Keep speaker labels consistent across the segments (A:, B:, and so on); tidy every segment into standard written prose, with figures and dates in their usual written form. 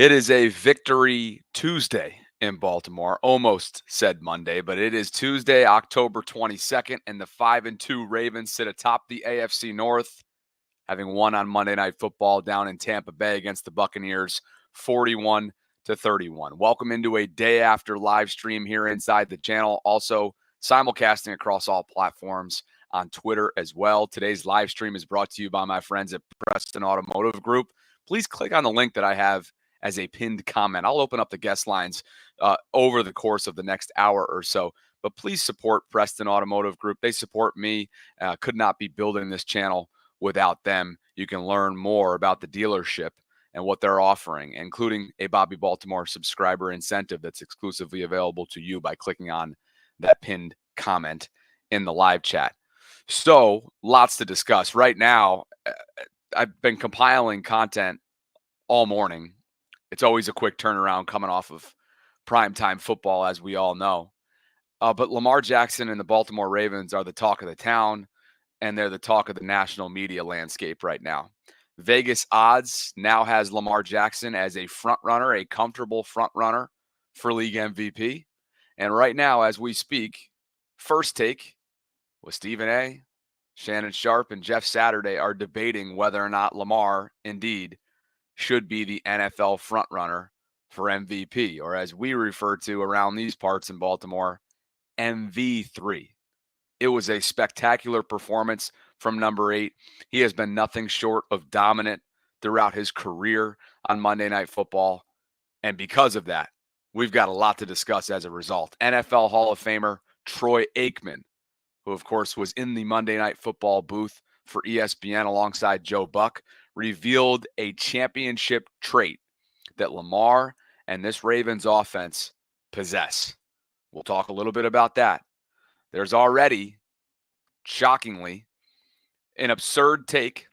A: It is a victory Tuesday in Baltimore. Almost said Monday, but it is Tuesday, October 22nd, and the 5-2 Ravens sit atop the AFC North, having won on Monday Night Football down in Tampa Bay against the Buccaneers 41-31. Welcome into a day after live stream here inside the channel. Also simulcasting across all platforms on Twitter as well. Today's live stream is brought to you by my friends at Preston Automotive Group. Please click on the link that I have as a pinned comment. I'll open up the guest lines over the course of the next hour or so. But please support Preston Automotive Group. They support me. Could not be building this channel without them. You can learn more about the dealership and what they're offering, including a Bobby Baltimore subscriber incentive that's exclusively available to you by clicking on that pinned comment in the live chat. So, lots to discuss. Right now, I've been compiling content all morning. It's always a quick turnaround coming off of primetime football, as we all know. But Lamar Jackson and the Baltimore Ravens are the talk of the town, and they're the talk of the national media landscape right now. Vegas odds now has Lamar Jackson as a front runner, a comfortable front runner for league MVP. And right now, as we speak, First Take with Stephen A., Shannon Sharp, and Jeff Saturday are debating whether or not Lamar indeed should be the NFL frontrunner for MVP, or as we refer to around these parts in Baltimore, MV3. It was a spectacular performance from number 8. He has been nothing short of dominant throughout his career on Monday Night Football. And because of that, we've got a lot to discuss as a result. NFL Hall of Famer Troy Aikman, who of course was in the Monday Night Football booth for ESPN alongside Joe Buck, revealed a championship trait that Lamar and this Ravens offense possess. We'll talk a little bit about that. There's already, shockingly, an absurd take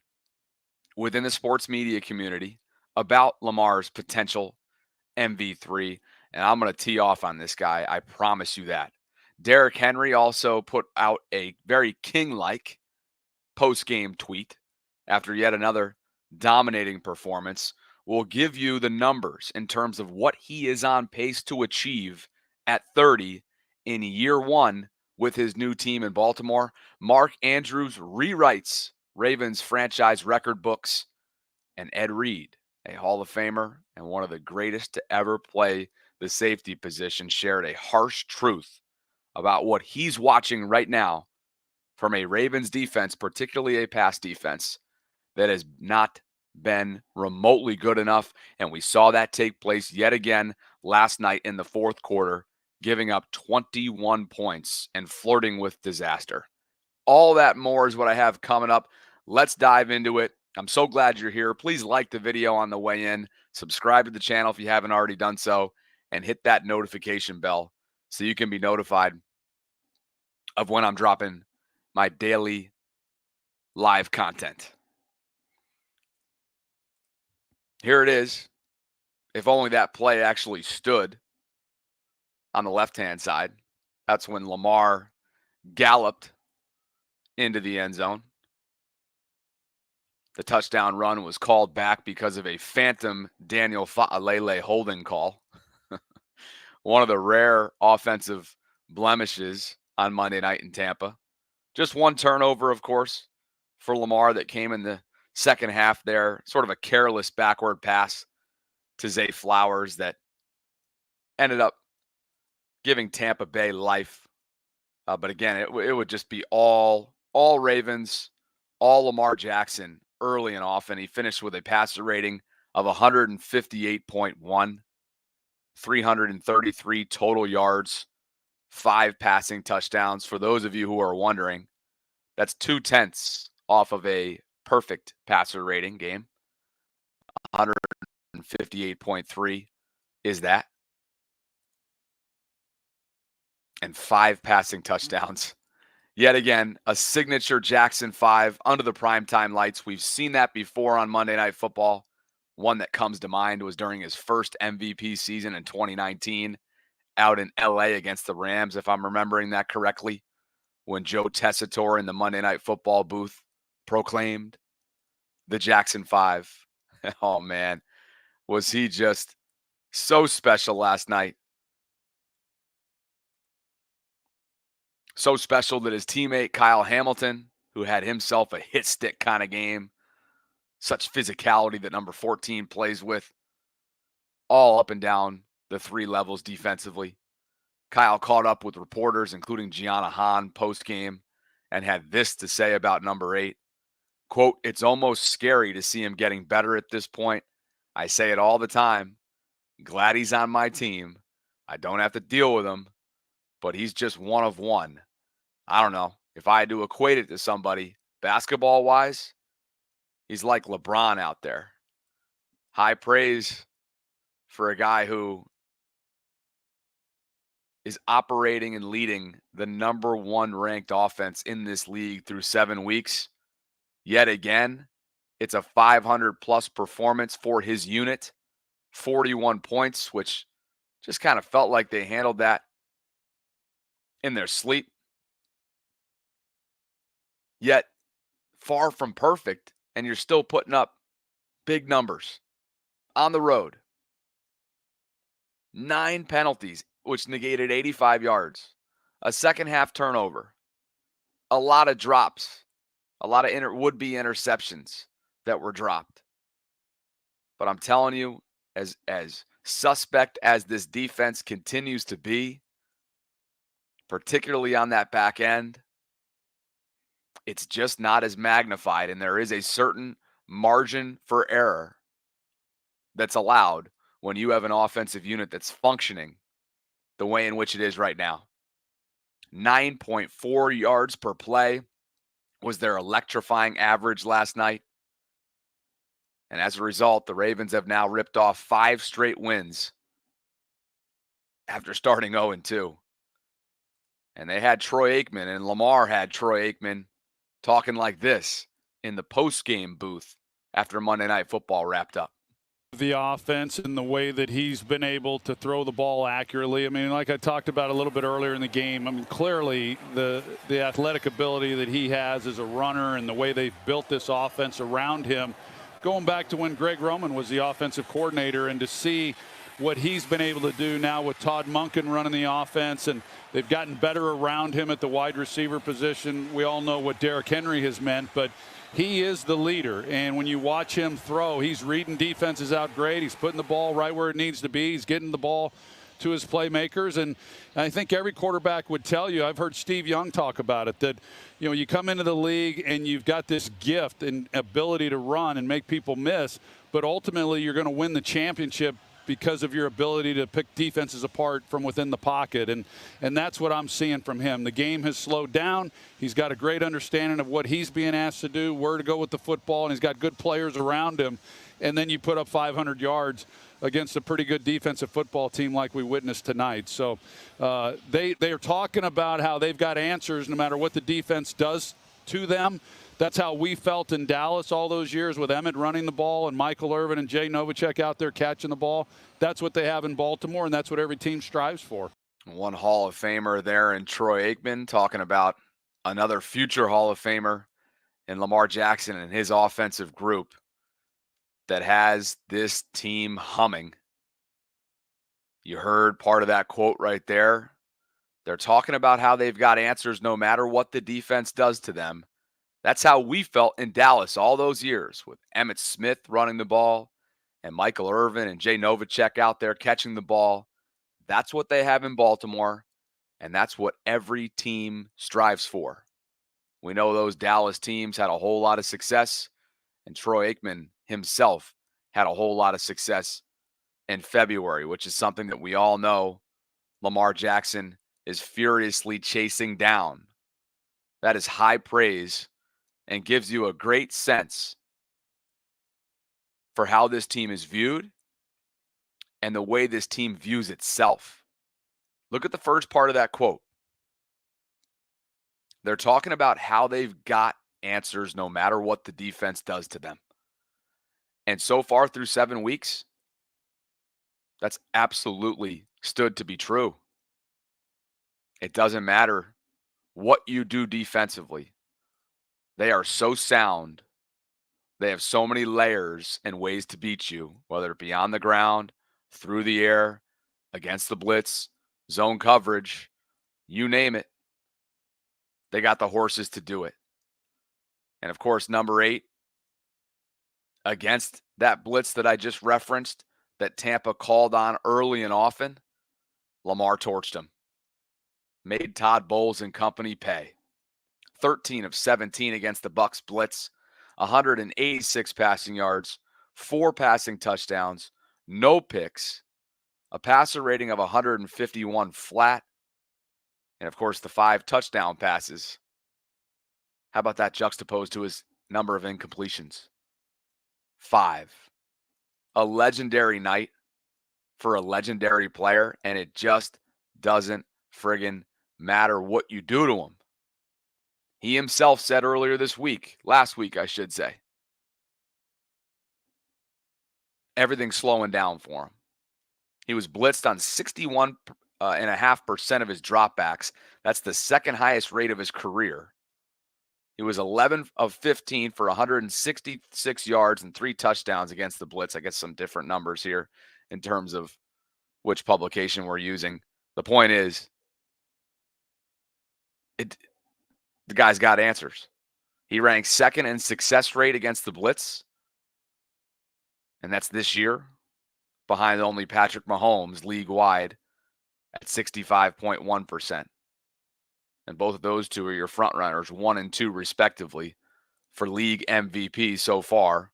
A: within the sports media community about Lamar's potential MV3, and I'm going to tee off on this guy. I promise you that. Derrick Henry also put out a very king-like post-game tweet after yet another dominating performance. We'll give you the numbers in terms of what he is on pace to achieve at 30 in year one with his new team in Baltimore. Mark Andrews rewrites Ravens franchise record books, and Ed Reed, a Hall of Famer and one of the greatest to ever play the safety position, shared a harsh truth about what he's watching right now from a Ravens defense, particularly a pass defense, that has not been remotely good enough. And we saw that take place yet again last night in the fourth quarter, giving up 21 points and flirting with disaster. All that more is what I have coming up. Let's dive into it. I'm so glad you're here. Please like the video on the way in. Subscribe to the channel if you haven't already done so, and hit that notification bell so you can be notified of when I'm dropping my daily live content. Here it is. If only that play actually stood on the left-hand side. That's when Lamar galloped into the end zone. The touchdown run was called back because of a phantom Daniel Fa'alele holding call. One of the rare offensive blemishes on Monday night in Tampa. Just one turnover, of course, for Lamar that came in the second half there. Sort of a careless backward pass to Zay Flowers that ended up giving Tampa Bay life. But again, it would just be all Ravens, all Lamar Jackson early and often. He finished with a passer rating of 158.1, 333 total yards, 5 passing touchdowns. For those of you who are wondering, that's 0.2 off of a perfect passer rating game. 158.3 is that. And 5 passing touchdowns. Yet again, a signature Jackson 5 under the primetime lights. We've seen that before on Monday Night Football. One that comes to mind was during his first MVP season in 2019 out in LA against the Rams, if I'm remembering that correctly, when Joe Tessitore in the Monday Night Football booth proclaimed the Jackson 5. Oh, man, was he just So special last night. So special that his teammate Kyle Hamilton, who had himself a hit stick kind of game, such physicality that number 14 plays with, all up and down the three levels defensively. Kyle caught up with reporters, including Gianna Hahn post-game, and had this to say about number 8. Quote, "It's almost scary to see him getting better at this point. I say it all the time. Glad he's on my team. I don't have to deal with him, but he's just one of one. I don't know. If I had to equate it to somebody, basketball-wise, he's like LeBron out there." High praise for a guy who is operating and leading the number 1 ranked offense in this league through 7 weeks. Yet again, it's a 500-plus performance for his unit. 41 points, which just kind of felt like they handled that in their sleep. Yet far from perfect, and you're still putting up big numbers on the road. 9 penalties, which negated 85 yards. A second half turnover. A lot of drops. A lot of would-be interceptions that were dropped. But I'm telling you, as suspect as this defense continues to be, particularly on that back end, it's just not as magnified, and there is a certain margin for error that's allowed when you have an offensive unit that's functioning the way in which it is right now. 9.4 yards per play was their electrifying average last night. And as a result, the Ravens have now ripped off 5 straight wins after starting 0-2. And they had Troy Aikman, and Lamar had Troy Aikman talking like this in the post-game booth after Monday Night Football wrapped up.
B: The offense and the way that he's been able to throw the ball accurately. I mean, like I talked about a little bit earlier in the game, I mean, clearly the athletic ability that he has as a runner and the way they've built this offense around him, going back to when Greg Roman was the offensive coordinator, and to see what he's been able to do now with Todd Monken running the offense, and they've gotten better around him at the wide receiver position. We all know what Derrick Henry has meant, but he is the leader, and when you watch him throw, he's reading defenses out great. He's putting the ball right where it needs to be. He's getting the ball to his playmakers, and I think every quarterback would tell you, I've heard Steve Young talk about it, that you come into the league and you've got this gift and ability to run and make people miss, but ultimately you're going to win the championship because of your ability to pick defenses apart from within the pocket. And that's what I'm seeing from him. The game has slowed down. He's got a great understanding of what he's being asked to do, where to go with the football, and he's got good players around him. And then you put up 500 yards against a pretty good defensive football team like we witnessed tonight. So they are talking about how they've got answers no matter what the defense does to them. That's how we felt in Dallas all those years with Emmett running the ball and Michael Irvin and Jay Novacek out there catching the ball. That's what they have in Baltimore, and that's what every team strives for.
A: One Hall of Famer there in Troy Aikman, talking about another future Hall of Famer in Lamar Jackson and his offensive group that has this team humming. You heard part of that quote right there. They're talking about how they've got answers no matter what the defense does to them. That's how we felt in Dallas all those years, with Emmitt Smith running the ball and Michael Irvin and Jay Novacek out there catching the ball. That's what they have in Baltimore, and that's what every team strives for. We know those Dallas teams had a whole lot of success, and Troy Aikman himself had a whole lot of success in February, which is something that we all know Lamar Jackson is furiously chasing down. That is high praise and gives you a great sense for how this team is viewed and the way this team views itself. Look at the first part of that quote. They're talking about how they've got answers no matter what the defense does to them. And so far through 7 weeks, that's absolutely stood to be true. It doesn't matter what you do defensively. They are so sound. They have so many layers and ways to beat you, whether it be on the ground through the air, against the blitz, zone coverage, you name it. They got the horses to do it. And of course, number 8, against that blitz that I just referenced, that Tampa called on early and often, Lamar torched him. Made Todd Bowles and company pay. 13 of 17 against the Bucs blitz, 186 passing yards, 4 passing touchdowns, no picks, a passer rating of 151 flat, and of course the 5 touchdown passes. How about that juxtaposed to his number of incompletions? 5. A legendary night for a legendary player, and it just doesn't friggin' matter what you do to him. He himself said earlier last week, I should say, everything's slowing down for him. He was blitzed on 61.5% of his dropbacks. That's the second highest rate of his career. He was 11 of 15 for 166 yards and 3 touchdowns against the blitz. I guess some different numbers here in terms of which publication we're using. The point is, the guy's got answers. He ranks second in success rate against the blitz, and that's this year, behind only Patrick Mahomes league-wide at 65.1%. And both of those two are your front runners, 1 and 2 respectively, for league MVP so far.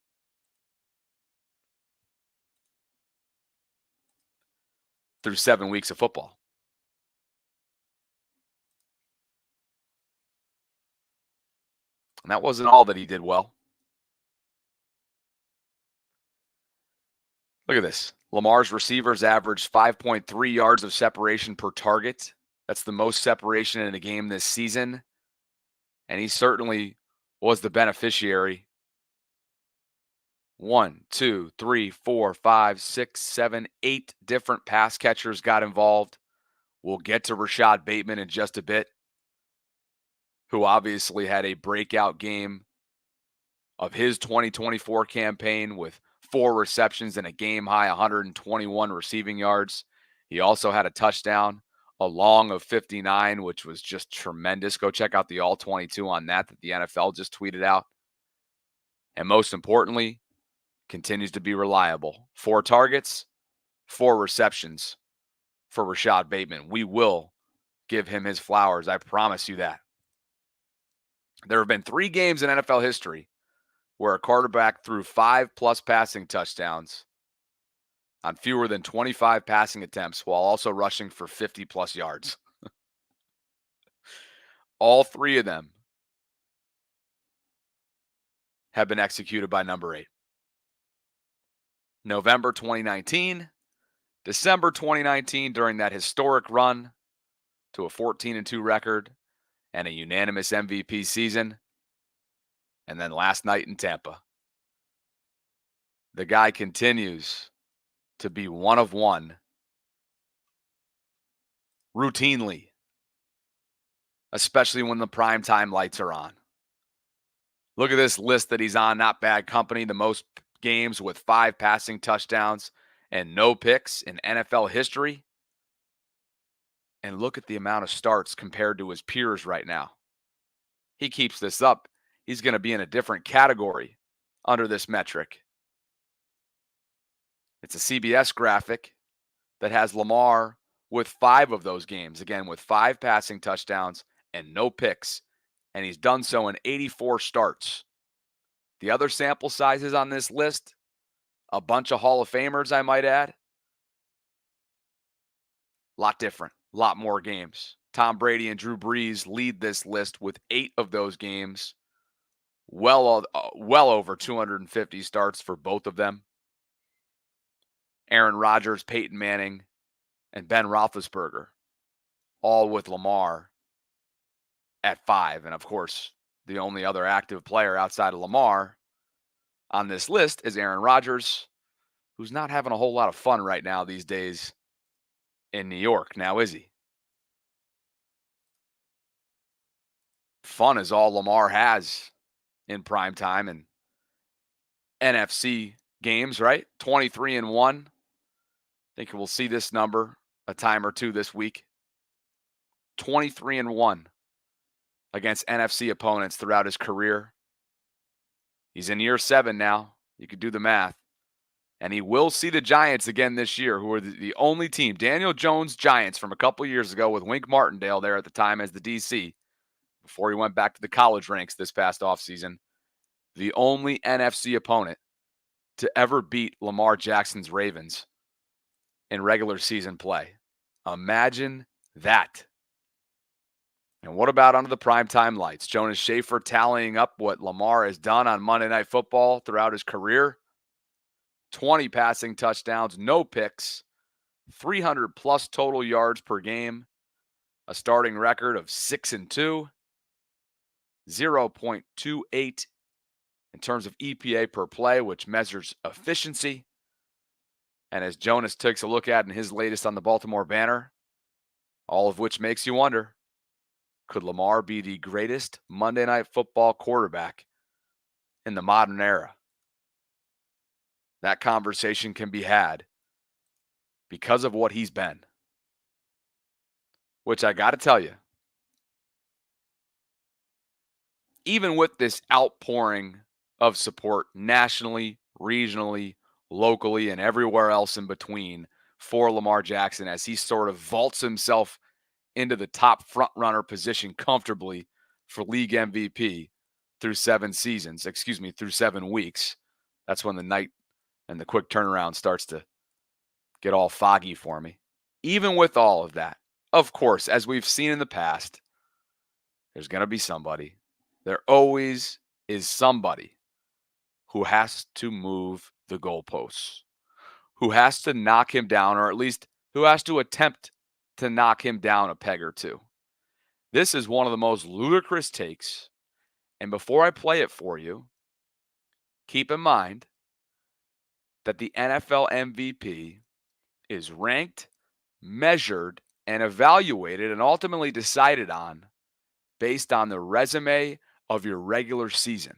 A: Through 7 weeks of football. And that wasn't all that he did well. Look at this. Lamar's receivers averaged 5.3 yards of separation per target. That's the most separation in a game this season. And he certainly was the beneficiary. 1, 2, 3, 4, 5, 6, 7, 8 different pass catchers got involved. We'll get to Rashod Bateman in just a bit, who obviously had a breakout game of his 2024 campaign with 4 receptions and a game-high 121 receiving yards. He also had a touchdown, a long of 59, which was just tremendous. Go check out the All-22 on that the NFL just tweeted out. And most importantly, continues to be reliable. 4 targets, 4 receptions for Rashod Bateman. We will give him his flowers. I promise you that. There have been 3 games in NFL history where a quarterback threw 5+ passing touchdowns on fewer than 25 passing attempts while also rushing for 50+ yards. All 3 of them have been executed by number 8. November 2019, December 2019, during that historic run to a 14-2 record and a unanimous MVP season, and then last night in Tampa. The guy continues to be one of one routinely, especially when the primetime lights are on. Look at this list that he's on. Not bad company. The most games with 5 passing touchdowns and no picks in NFL history. And look at the amount of starts compared to his peers right now. He keeps this up, he's going to be in a different category under this metric. It's a CBS graphic that has Lamar with 5 of those games, again, with 5 passing touchdowns and no picks, and he's done so in 84 starts. The other sample sizes on this list, a bunch of Hall of Famers, I might add. A lot different, a lot more games. Tom Brady and Drew Brees lead this list with 8 of those games. Well over 250 starts for both of them. Aaron Rodgers, Peyton Manning, and Ben Roethlisberger, all with Lamar at 5. And of course, the only other active player outside of Lamar on this list is Aaron Rodgers, who's not having a whole lot of fun right now these days in New York. Now, is he? Fun is all Lamar has in prime time and NFC games, right? 23-1 Think we'll see this number a time or two this week. 23-1 against NFC opponents throughout his career. He's in year 7 now. You could do the math. And he will see the Giants again this year, who are the only team. Daniel Jones Giants from a couple years ago with Wink Martindale there at the time as the DC before he went back to the college ranks this past offseason. The only NFC opponent to ever beat Lamar Jackson's Ravens in regular season play. Imagine that. And what about under the primetime lights? Jonas Schaefer tallying up what Lamar has done on Monday Night Football throughout his career. 20 passing touchdowns, no picks, 300-plus total yards per game, a starting record of 6-2, 0.28 in terms of EPA per play, which measures efficiency. And as Jonas takes a look at in his latest on the Baltimore Banner, all of which makes you wonder, could Lamar be the greatest Monday Night Football quarterback in the modern era? That conversation can be had because of what he's been. Which I got to tell you, even with this outpouring of support nationally, regionally, locally, and everywhere else in between for Lamar Jackson as he sort of vaults himself into the top front-runner position comfortably for league MVP through 7 weeks. That's when the night and the quick turnaround starts to get all foggy for me. Even with all of that, of course, as we've seen in the past, there's going to be somebody. There always is somebody who has to move the goalposts, who has to knock him down, or at least who has to attempt to knock him down a peg or two. This is one of the most ludicrous takes. And before I play it for you, keep in mind that the NFL MVP is ranked, measured, and evaluated and ultimately decided on based on the resume of your regular season,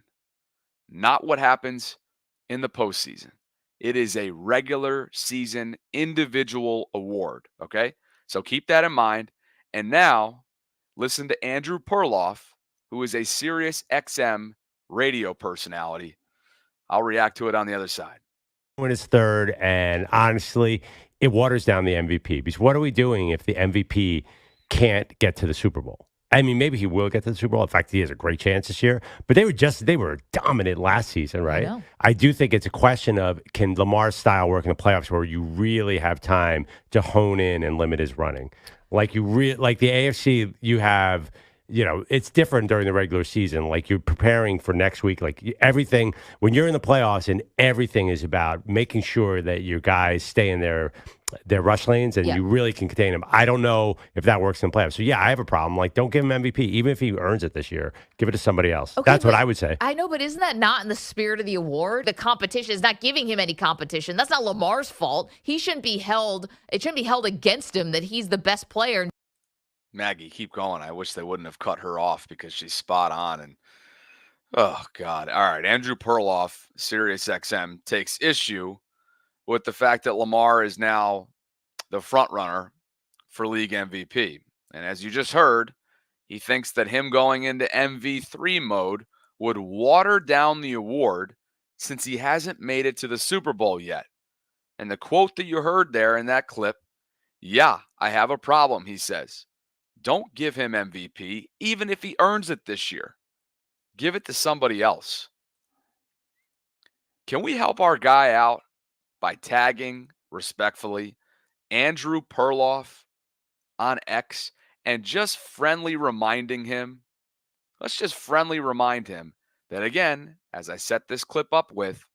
A: not what happens in the postseason. It is a regular season individual award, okay? So keep that in mind. And now, listen to Andrew Perloff, who is a Sirius XM radio personality. I'll react to it on the other side.
C: When it's third, and honestly, it waters down the MVP. Because what are we doing if the MVP can't get to the Super Bowl? I mean, maybe he will get to the Super Bowl. In fact, he has a great chance this year. But they were dominant last season, right? I do think it's a question of, can Lamar's style work in the playoffs where you really have time to hone in and limit his running? Like the AFC, you have, it's different during the regular season. Like, you're preparing for next week. Like, everything, when you're in the playoffs, and everything is about making sure that your guys stay in their rush lanes and you really can contain them. I don't know if that works in the playoffs. So, yeah, I have a problem. Like, don't give him MVP. Even if he earns it this year, give it to somebody else. Okay, that's what I would say.
D: I know, but isn't that not in the spirit of the award? The competition is not giving him any competition. That's not Lamar's fault. It shouldn't be held against him that he's the best player.
A: Maggie, keep going. I wish they wouldn't have cut her off because she's spot on. And oh, God. All right. Andrew Perloff, Sirius XM, takes issue with the fact that Lamar is now the front runner for league MVP. And as you just heard, he thinks that him going into MV3 mode would water down the award since he hasn't made it to the Super Bowl yet. And the quote that you heard there in that clip, yeah, I have a problem, he says. Don't give him MVP, even if he earns it this year. Give it to somebody else. Can we help our guy out by tagging, respectfully, Andrew Perloff on X and just friendly reminding him? Let's just friendly remind him that, again, as I set this clip up with,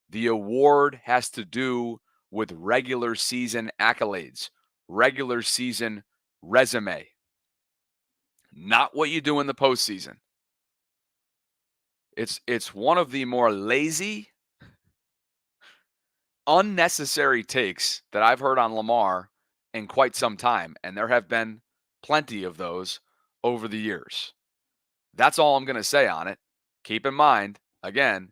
A: the award has to do with regular season accolades, regular season resume. Not what you do in the postseason. It's one of the more lazy, unnecessary takes that I've heard on Lamar in quite some time, and there have been plenty of those over the years. That's all I'm going to say on it. Keep in mind, again,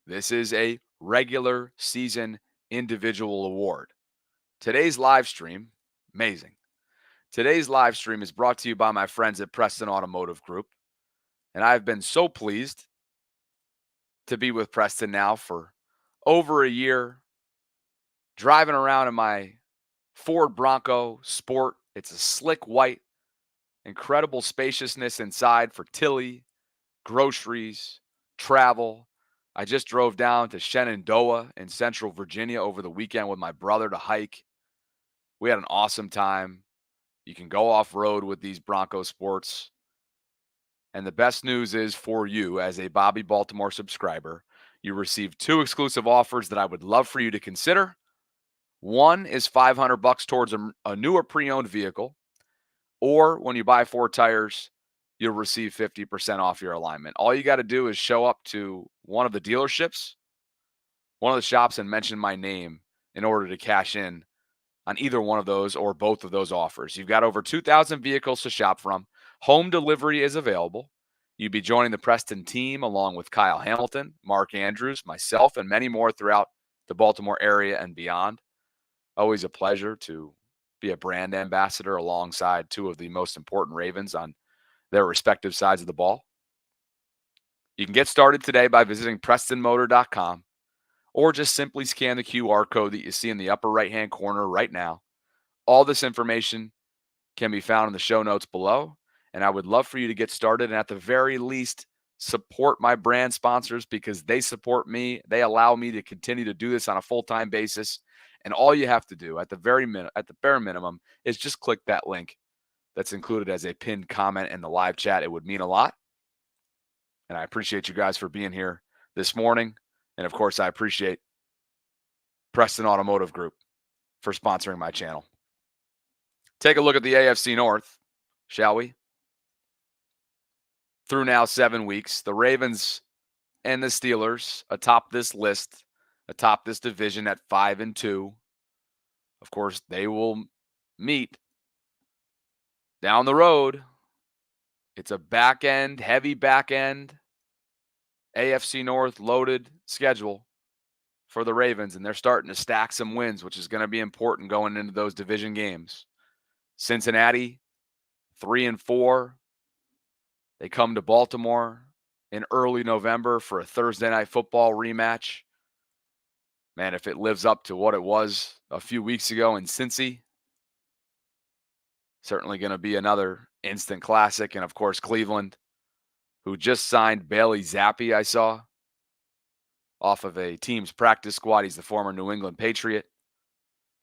A: this is a regular season individual award. Today's live stream, amazing. Today's live stream is brought to you by my friends at Preston Automotive Group. And I've been so pleased to be with Preston now for over a year, driving around in my Ford Bronco Sport. It's a slick white, incredible spaciousness inside for Tilly, groceries, travel. I just drove down to Shenandoah in Central Virginia over the weekend with my brother to hike. We had an awesome time. You can go off-road with these Bronco Sports. And the best news is for you as a Bobby Baltimore subscriber, you receive 2 exclusive offers that I would love for you to consider. One is $500 towards a newer pre-owned vehicle, or when you buy 4 tires, you'll receive 50% off your alignment. All you got to do is show up to one of the dealerships, one of the shops, and mention my name in order to cash in on either one of those or both of those offers. You've got over 2,000 vehicles to shop from. Home delivery is available. You'll be joining the Preston team along with Kyle Hamilton, Mark Andrews, myself, and many more throughout the Baltimore area and beyond. Always a pleasure to be a brand ambassador alongside 2 of the most important Ravens on their respective sides of the ball. You can get started today by visiting PrestonMotor.com or just simply scan the QR code that you see in the upper right-hand corner right now. All this information can be found in the show notes below, and I would love for you to get started and at the very least support my brand sponsors because they support me. They allow me to continue to do this on a full-time basis, and all you have to do at the bare minimum is just click that link that's included as a pinned comment in the live chat. It would mean a lot, and I appreciate you guys for being here this morning. And, of course, I appreciate Preston Automotive Group for sponsoring my channel. Take a look at the AFC North, shall we? Through now 7 weeks, the Ravens and the Steelers atop this list, atop this division at 5-2. Of course, they will meet down the road. It's a heavy back end, AFC North loaded schedule for the Ravens, and they're starting to stack some wins, which is going to be important going into those division games. Cincinnati, 3-4. They come to Baltimore in early November for a Thursday night football rematch. Man, if it lives up to what it was a few weeks ago in Cincy, certainly going to be another instant classic. And, of course, Cleveland, who just signed Bailey Zappi, I saw, off of a team's practice squad. He's the former New England Patriot.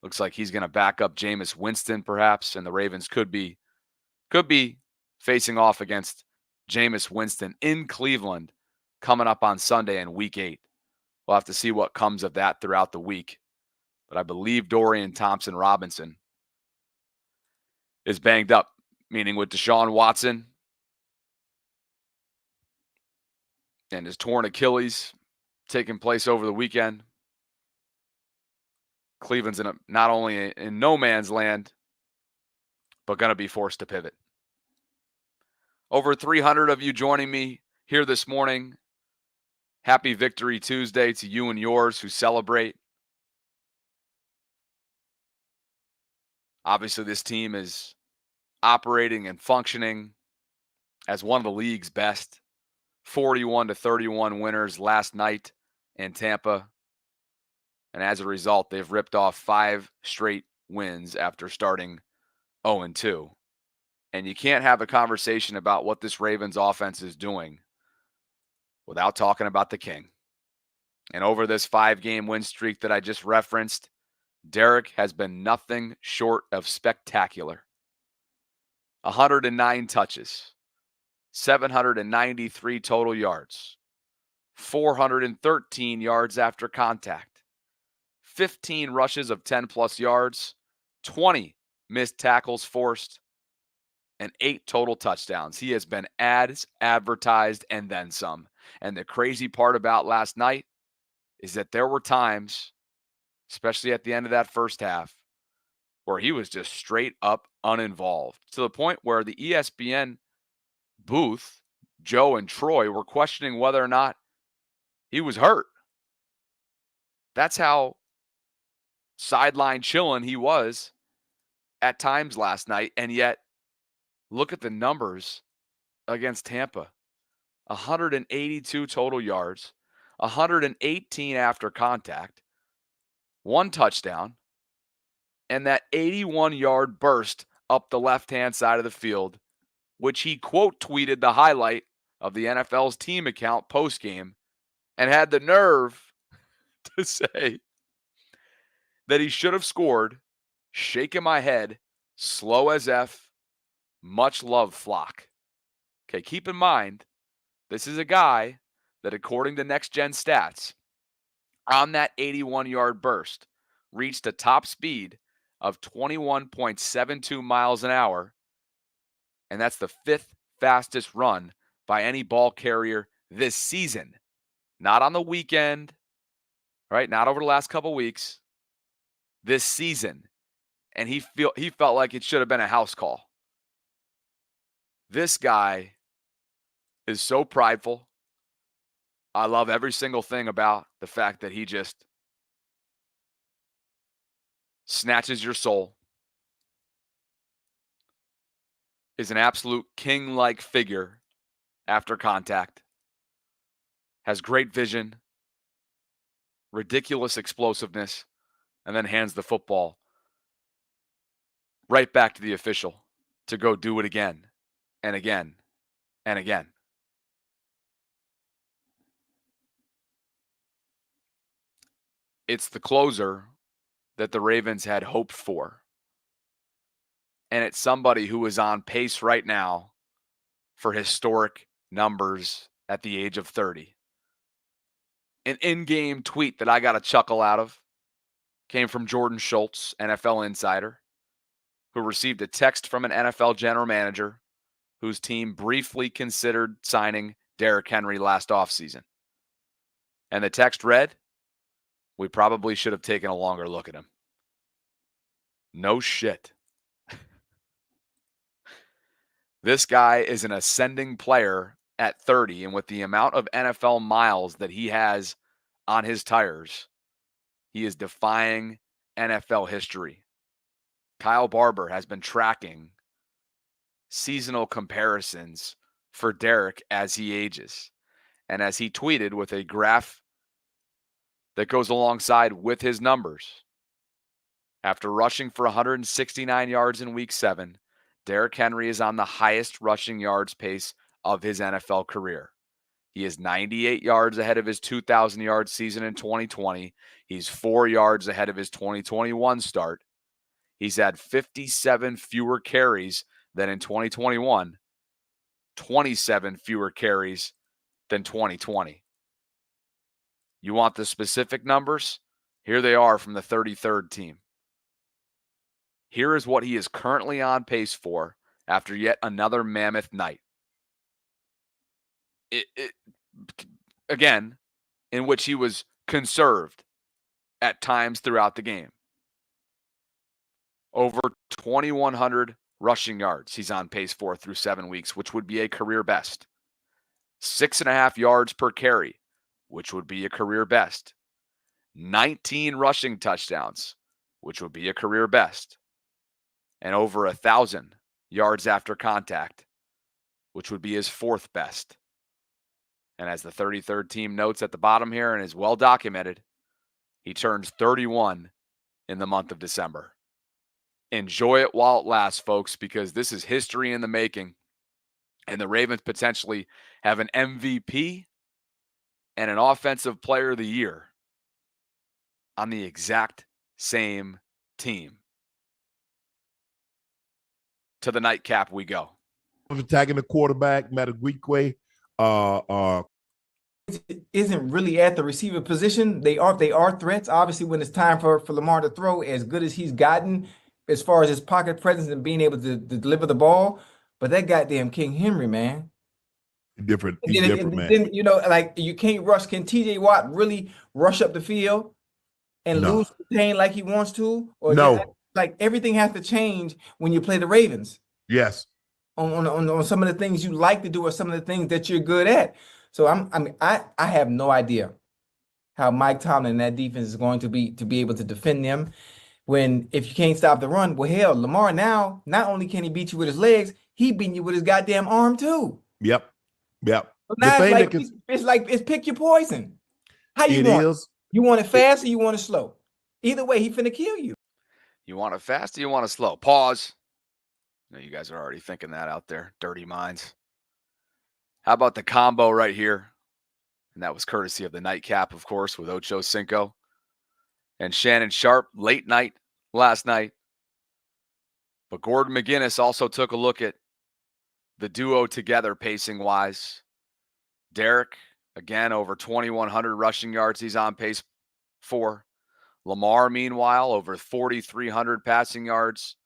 A: Looks like he's going to back up Jameis Winston, perhaps, and the Ravens could be facing off against Jameis Winston in Cleveland coming up on Sunday in Week 8. We'll have to see what comes of that throughout the week. But I believe Dorian Thompson-Robinson is banged up, meaning with Deshaun Watson and his torn Achilles taking place over the weekend. Cleveland's not only in no man's land, but going to be forced to pivot. Over 300 of you joining me here this morning. Happy Victory Tuesday to you and yours who celebrate. Obviously, this team is operating and functioning as one of the league's best. 41-31 winners last night in Tampa. And as a result, they've ripped off 5 straight wins after starting 0-2. And you can't have a conversation about what this Ravens offense is doing without talking about the King. And over this 5-game win streak that I just referenced, Derrick has been nothing short of spectacular. 109 touches, 793 total yards, 413 yards after contact, 15 rushes of 10-plus yards, 20 missed tackles forced, and 8 total touchdowns. He has been as advertised and then some. And the crazy part about last night is that there were times, especially at the end of that first half, where he was just straight up uninvolved, to the point where the ESPN booth, Joe and Troy, were questioning whether or not he was hurt. That's how sideline chilling he was at times last night. And yet, look at the numbers against Tampa. 182 total yards, 118 after contact, 1 touchdown, and that 81-yard burst up the left-hand side of the field, which he quote tweeted the highlight of the NFL's team account post-game and had the nerve to say that he should have scored, shaking my head, slow as F, much love, flock. Okay, keep in mind, this is a guy that, according to Next Gen Stats, on that 81-yard burst, reached a top speed of 21.72 miles an hour, and that's the 5th fastest run by any ball carrier this season. Not on the weekend, right? Not over the last couple weeks. This season. And he felt like it should have been a house call. This guy is so prideful. I love every single thing about the fact that he just snatches your soul. Is an absolute king-like figure after contact. Has great vision, ridiculous explosiveness, and then hands the football right back to the official to go do it again and again and again. It's the closer that the Ravens had hoped for. And it's somebody who is on pace right now for historic numbers at the age of 30. An in-game tweet that I got a chuckle out of came from Jordan Schultz, NFL insider, who received a text from an NFL general manager whose team briefly considered signing Derrick Henry last offseason. And the text read, "We probably should have taken a longer look at him." No shit. This guy is an ascending player at 30, and with the amount of NFL miles that he has on his tires, he is defying NFL history. Kyle Barber has been tracking seasonal comparisons for Derrick as he ages. And as he tweeted with a graph that goes alongside with his numbers, after rushing for 169 yards in Week 7, Derrick Henry is on the highest rushing yards pace of his NFL career. He is 98 yards ahead of his 2,000-yard season in 2020. He's 4 yards ahead of his 2021 start. He's had 57 fewer carries than in 2021, 27 fewer carries than 2020. You want the specific numbers? Here they are from the 33rd team. Here is what he is currently on pace for after yet another mammoth night. Again, in which he was conserved at times throughout the game. Over 2,100 rushing yards he's on pace for through 7 weeks, which would be a career best. 6.5 yards per carry, which would be a career best. 19 rushing touchdowns, which would be a career best. And over 1,000 yards after contact, which would be his 4th best. And as the 33rd team notes at the bottom here and is well documented, he turns 31 in the month of December. Enjoy it while it lasts, folks, because this is history in the making. And the Ravens potentially have an MVP and an Offensive Player of the Year on the exact same team. To the nightcap we go.
E: Attacking the quarterback, Matagwikwe,
F: isn't really at the receiver position. They are threats. Obviously, when it's time for Lamar to throw, as good as he's gotten as far as his pocket presence and being able to deliver the ball. But that goddamn King Henry, man.
E: He's different, man.
F: Then, like you can't rush. Can TJ Watt really rush up the field and lose the pain like he wants to? Or
E: no.
F: Like everything has to change when you play the Ravens.
E: Yes.
F: On some of the things you like to do or some of the things that you're good at. So I have no idea how Mike Tomlin and that defense is going to be able to defend them. If you can't stop the run, well, hell, Lamar now, not only can he beat you with his legs, he beating you with his goddamn arm too.
E: Yep.
F: So now it's pick your poison. How you want it? You want it fast or you want it slow? Either way, he finna kill you.
A: You want it fast or you want it slow? Pause. I know you guys are already thinking that out there, dirty minds. How about the combo right here? And that was courtesy of the nightcap, of course, with Ocho Cinco and Shannon Sharp late night last night. But Gordon McGinnis also took a look at the duo together pacing-wise. Derrick, again, over 2,100 rushing yards he's on pace for. Lamar, meanwhile, over 4,300 passing yards,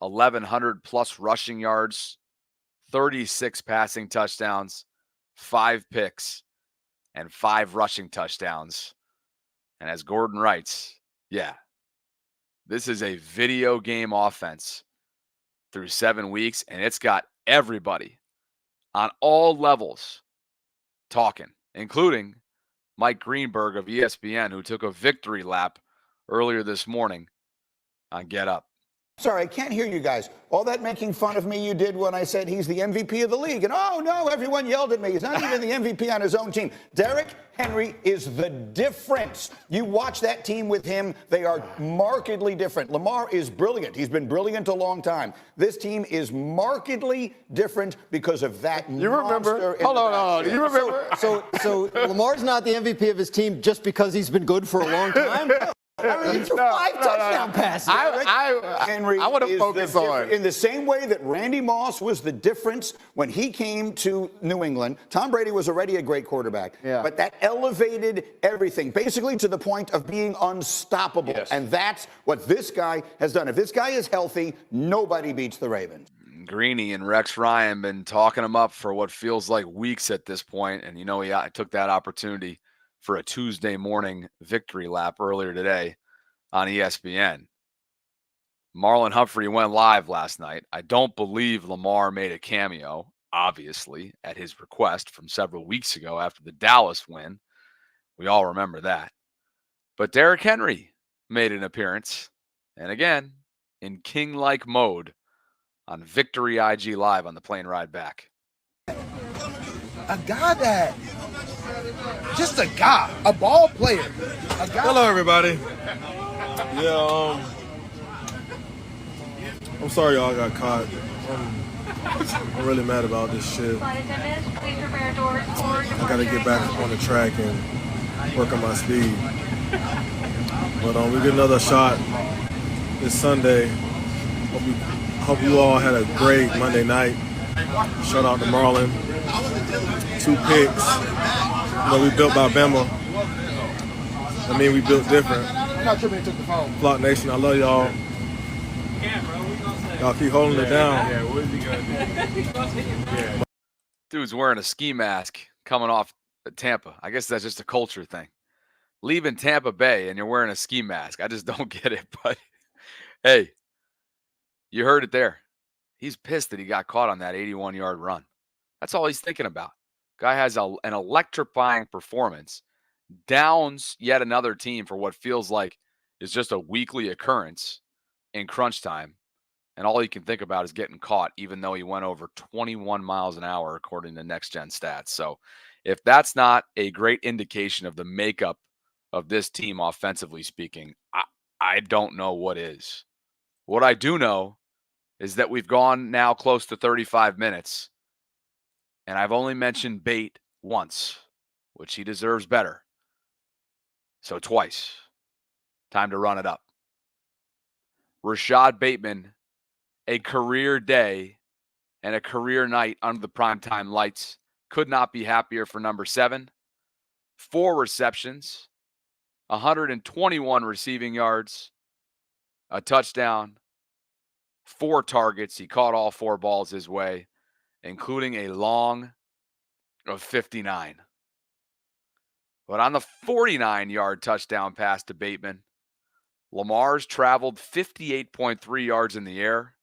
A: 1,100 plus rushing yards, 36 passing touchdowns, 5 picks, and 5 rushing touchdowns. And as Gordon writes, yeah, this is a video game offense through 7 weeks, and it's got everybody on all levels talking, including Mike Greenberg of ESPN, who took a victory lap earlier this morning on Get Up.
G: Sorry, I can't hear you guys. All that making fun of me you did when I said he's the MVP of the league. And oh no, everyone yelled at me. He's not even the MVP on his own team. Derrick Henry is the difference. You watch that team with him, they are markedly different. Lamar is brilliant. He's been brilliant a long time. This team is markedly different because of that.
H: You remember? Hold on. You remember?
I: So Lamar's not the MVP of his team just because he's been good for a long time? I mean, he threw 5 touchdown passes.
G: Henry
H: I want to focus on.
G: In the same way that Randy Moss was the difference when he came to New England. Tom Brady was already a great quarterback.
I: Yeah.
G: But that elevated everything, basically to the point of being unstoppable.
H: Yes.
G: And that's what this guy has done. If this guy is healthy, nobody beats the Ravens.
A: Greeny and Rex Ryan been talking him up for what feels like weeks at this point. And, he took that opportunity for a Tuesday morning victory lap earlier today on ESPN. Marlon Humphrey went live last night. I don't believe Lamar made a cameo, obviously, at his request from several weeks ago after the Dallas win. We all remember that. But Derrick Henry made an appearance, and again, in king-like mode on Victory IG Live on the plane ride back.
J: A guy that, just a guy, a ball player. A guy.
K: Hello, everybody. Yeah, I'm sorry y'all got caught. I'm really mad about this shit. I gotta get back on the track and work on my speed. But we get another shot this Sunday. Hope you all had a great Monday night. Shout out to Marlon. 2 picks. We built by Venmo. I mean, we built different.
J: I'm not tripping. Took the phone.
K: Flock Nation, I love y'all. Y'all keep holding it down.
H: Yeah, what is he gonna do?
A: Dude's wearing a ski mask coming off Tampa. I guess that's just a culture thing. Leaving Tampa Bay and you're wearing a ski mask. I just don't get it. But hey, you heard it there. He's pissed that he got caught on that 81-yard run. That's all he's thinking about. Guy has an electrifying performance, downs yet another team for what feels like is just a weekly occurrence in crunch time. And all he can think about is getting caught, even though he went over 21 miles an hour, according to Next Gen Stats. So if that's not a great indication of the makeup of this team offensively speaking, I don't know what is. What I do know is that we've gone now close to 35 minutes, and I've only mentioned Bate once, which he deserves better. So twice. Time to run it up. Rashod Bateman, a career day and a career night under the primetime lights. Could not be happier for number 7. 4 receptions, 121 receiving yards, a touchdown, 4 targets. He caught all 4 balls his way, including a long of 59. But on the 49-yard touchdown pass to Bateman, Lamar's traveled 58.3 yards in the air.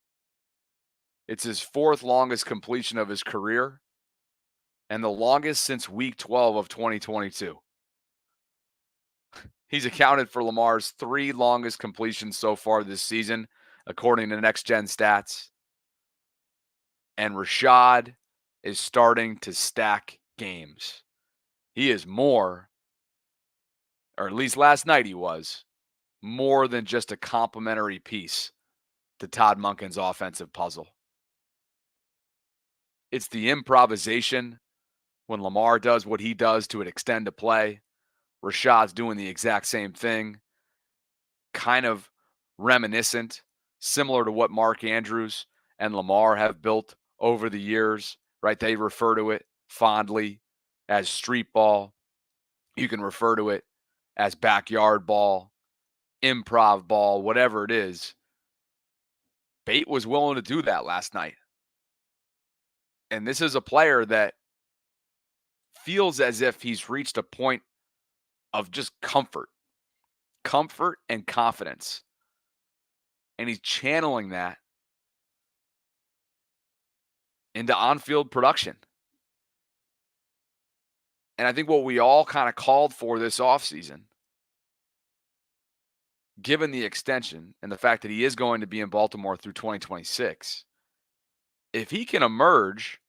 A: It's his 4th longest completion of his career and the longest since week 12 of 2022. He's accounted for Lamar's 3 longest completions so far this season, according to Next Gen Stats. And Rashod is starting to stack games. He is more, or at least last night he was, more than just a complimentary piece to Todd Monken's offensive puzzle. It's the improvisation when Lamar does what he does to extend a play. Rashod's doing the exact same thing, kind of reminiscent, similar to what Mark Andrews and Lamar have built over the years, right? They refer to it fondly as street ball. You can refer to it as backyard ball, improv ball, whatever it is. Bate was willing to do that last night. And this is a player that feels as if he's reached a point of just comfort and confidence. And he's channeling that into on-field production. And I think what we all kind of called for this offseason, given the extension and the fact that he is going to be in Baltimore through 2026, if he can emerge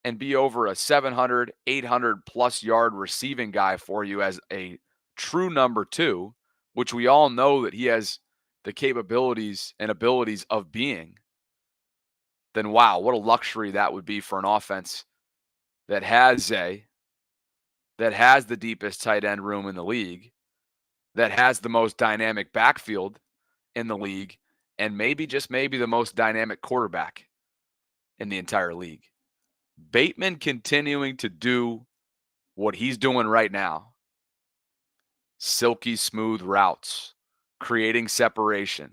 A: and be over a 700, 800 plus yard receiving guy for you as a true number 2, which we all know that he has the capabilities and abilities of being, then wow, what a luxury that would be for an offense that has the deepest tight end room in the league, that has the most dynamic backfield in the league, and maybe, just maybe, the most dynamic quarterback in the entire league. Bateman continuing to do what he's doing right now. Silky smooth routes, creating separation,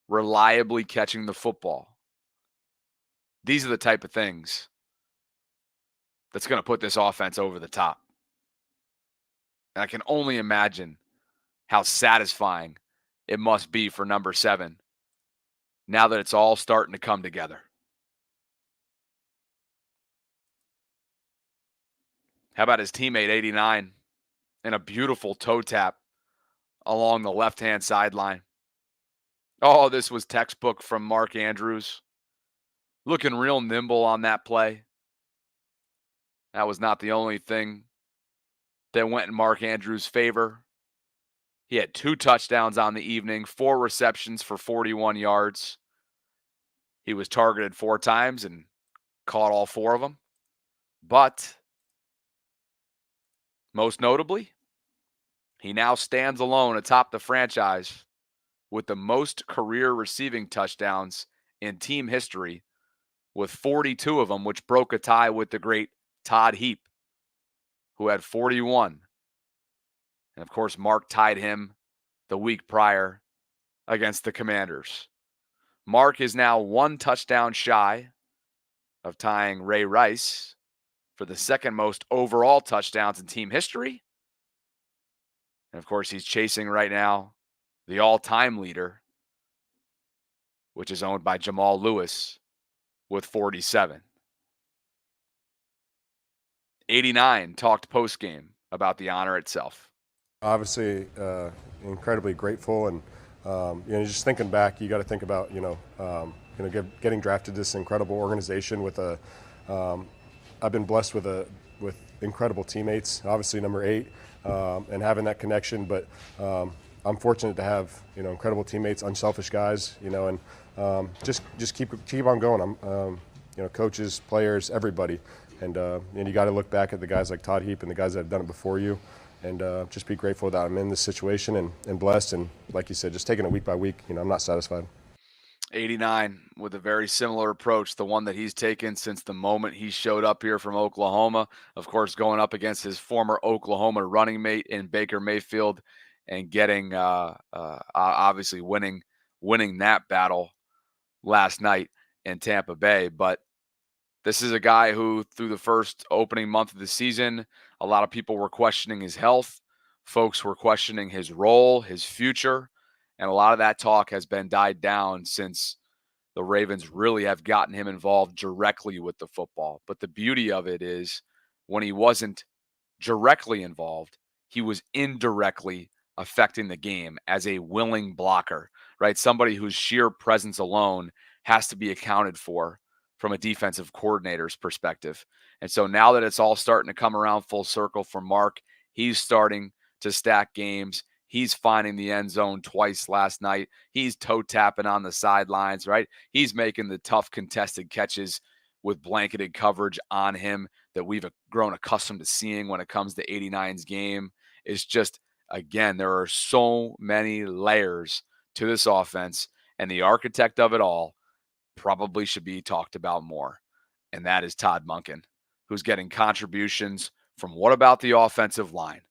A: reliably catching the football. These are the type of things that's going to put this offense over the top. And I can only imagine how satisfying it must be for number 7 now that it's all starting to come together. How about his teammate 89 and a beautiful toe tap along the left-hand sideline? Oh, this was textbook from Mark Andrews. Looking real nimble on that play. That was not the only thing that went in Mark Andrews' favor. He had 2 touchdowns on the evening, 4 receptions for 41 yards. He was targeted 4 times and caught all 4 of them. But most notably, he now stands alone atop the franchise with the most career receiving touchdowns in team history, with 42 of them, which broke a tie with the great Todd Heap, who had 41. And of course, Mark tied him the week prior against the Commanders. Mark is now 1 touchdown shy of tying Ray Rice for the second most overall touchdowns in team history. And of course, he's chasing right now the all-time leader, which is owned by Jamal Lewis with 47. 89 talked post-game about the honor itself.
L: Obviously, incredibly grateful, and just thinking back, you got to think about getting drafted to this incredible organization with a. I've been blessed with incredible teammates. Obviously, number 8, and having that connection, but I'm fortunate to have incredible teammates, unselfish guys, and just keep on going. I'm coaches, players, everybody, and you got to look back at the guys like Todd Heap and the guys that have done it before you. And just be grateful that I'm in this situation and blessed. And like you said, just taking it week by week, I'm not satisfied.
A: 89 with a very similar approach, the one that he's taken since the moment he showed up here from Oklahoma. Of course, going up against his former Oklahoma running mate in Baker Mayfield and getting, obviously winning that battle last night in Tampa Bay. But this is a guy who, through the first opening month of the season, a lot of people were questioning his health. Folks were questioning his role, his future. And a lot of that talk has been died down since the Ravens really have gotten him involved directly with the football. But the beauty of it is when he wasn't directly involved, he was indirectly affecting the game as a willing blocker, right? Somebody whose sheer presence alone has to be accounted for from a defensive coordinator's perspective. And so now that it's all starting to come around full circle for Mark, he's starting to stack games. He's finding the end zone twice last night. He's toe tapping on the sidelines, right? He's making the tough contested catches with blanketed coverage on him that we've grown accustomed to seeing when it comes to 89's game. It's just, again, there are so many layers to this offense, and the architect of it all probably should be talked about more, and that is Todd Monken, who's getting contributions from what about the offensive line?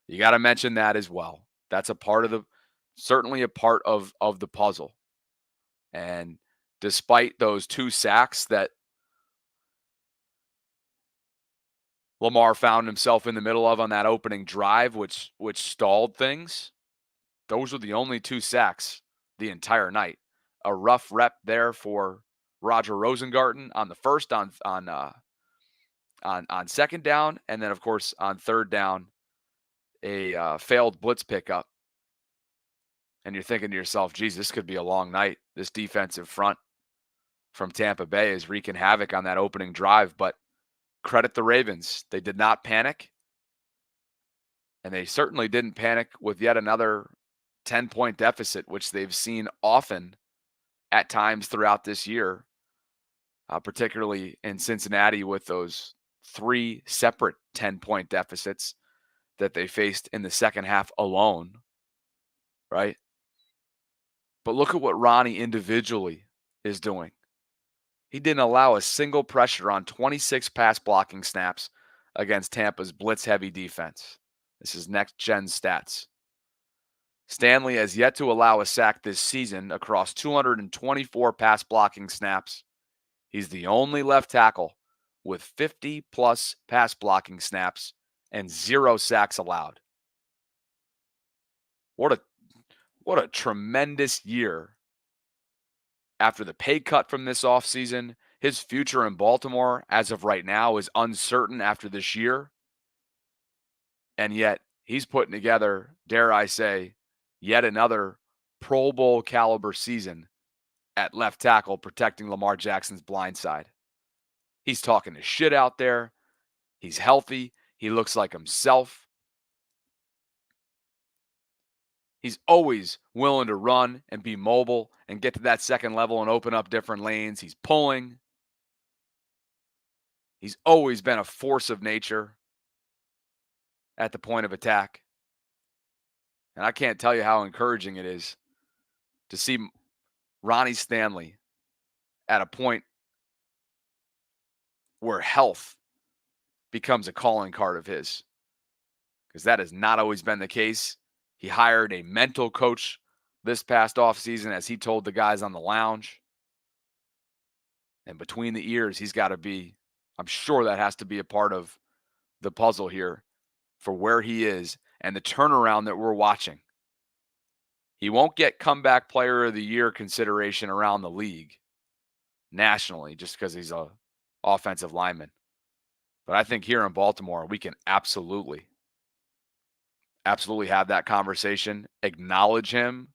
A: You got to mention that as well. That's a part of certainly a part of the puzzle. And despite those 2 sacks that Lamar found himself in the middle of on that opening drive, which stalled things, those were the only 2 sacks the entire night. A rough rep there for Roger Rosengarten on the first on second down, and then of course on third down, a failed blitz pickup. And you're thinking to yourself, geez, this could be a long night. This defensive front from Tampa Bay is wreaking havoc on that opening drive, but credit the Ravens. They did not panic, and they certainly didn't panic with yet another 10-point deficit, which they've seen often at times throughout this year, particularly in Cincinnati with those 3 separate 10-point deficits that they faced in the second half alone, right? But look at what Ronnie individually is doing. He didn't allow a single pressure on 26 pass blocking snaps against Tampa's blitz-heavy defense. This is next-gen stats. Stanley has yet to allow a sack this season across 224 pass blocking snaps. He's the only left tackle with 50-plus pass blocking snaps and 0 sacks allowed. What a tremendous year. After the pay cut from this offseason, his future in Baltimore, as of right now, is uncertain after this year. And yet, he's putting together, dare I say, yet another Pro Bowl caliber season at left tackle, protecting Lamar Jackson's blind side. He's talking his shit out there. He's healthy. He looks like himself. He's always willing to run and be mobile and get to that second level and open up different lanes. He's pulling. He's always been a force of nature at the point of attack. And I can't tell you how encouraging it is to see Ronnie Stanley at a point where health becomes a calling card of his, because that has not always been the case. He hired a mental coach this past offseason, as he told the guys on the lounge. And between the ears, he's got to be, I'm sure that has to be a part of the puzzle here for where he is and the turnaround that we're watching. He won't get comeback player of the year consideration around the league nationally just because he's an offensive lineman. But I think here in Baltimore, we can absolutely have that conversation, acknowledge him,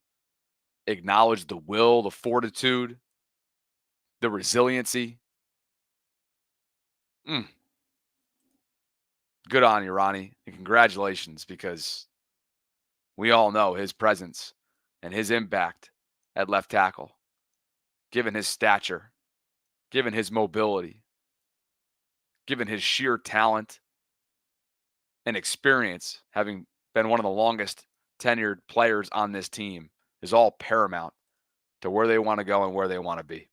A: acknowledge the will, the fortitude, the resiliency. Good on you, Ronnie, and congratulations, because we all know his presence and his impact at left tackle, given his stature, given his mobility, given his sheer talent and experience, having been one of the longest tenured players on this team, is all paramount to where they want to go and where they want to be.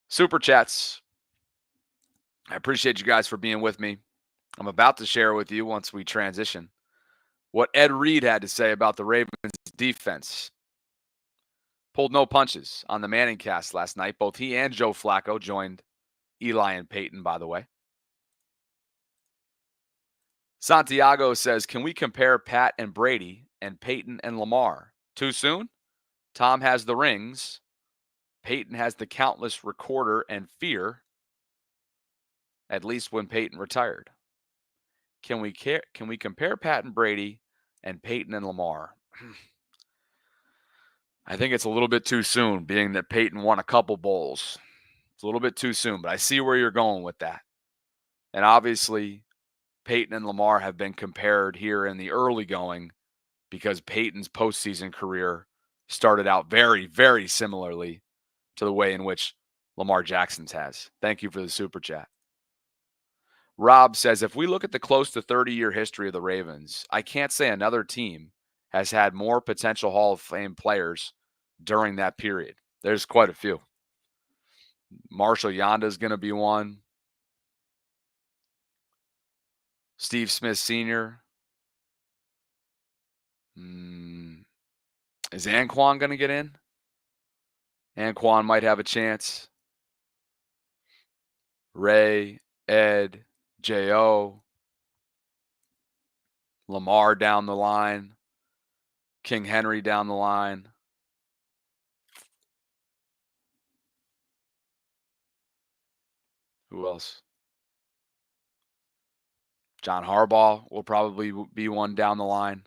A: Super chats. I appreciate you guys for being with me. I'm about to share with you, once we transition, what Ed Reed had to say about the Ravens defense. Pulled no punches on the Manning cast last night. Both he and Joe Flacco joined Eli and Peyton, by the way. Santiago says, can we compare Pat and Brady and Peyton and Lamar? Too soon? Tom has the rings. Peyton has the countless recorder and fear, at least when Peyton retired. Can we compare Pat and Brady and Peyton and Lamar? I think it's a little bit too soon, being that Peyton won a couple bowls. It's a little bit too soon, but I see where you're going with that. And obviously, Peyton and Lamar have been compared here in the early going because Peyton's postseason career started out very, very similarly to the way in which Lamar Jackson's has. Thank you for the super chat. Rob says, if we look at the close to 30-year history of the Ravens, I can't say another team has had more potential Hall of Fame players during that period. There's quite a few. Marshall Yanda is going to be one. Steve Smith Sr. Is Anquan going to get in? Anquan might have a chance. Ray, Ed, J.O., Lamar down the line, King Henry down the line. Who else? John Harbaugh will probably be one down the line.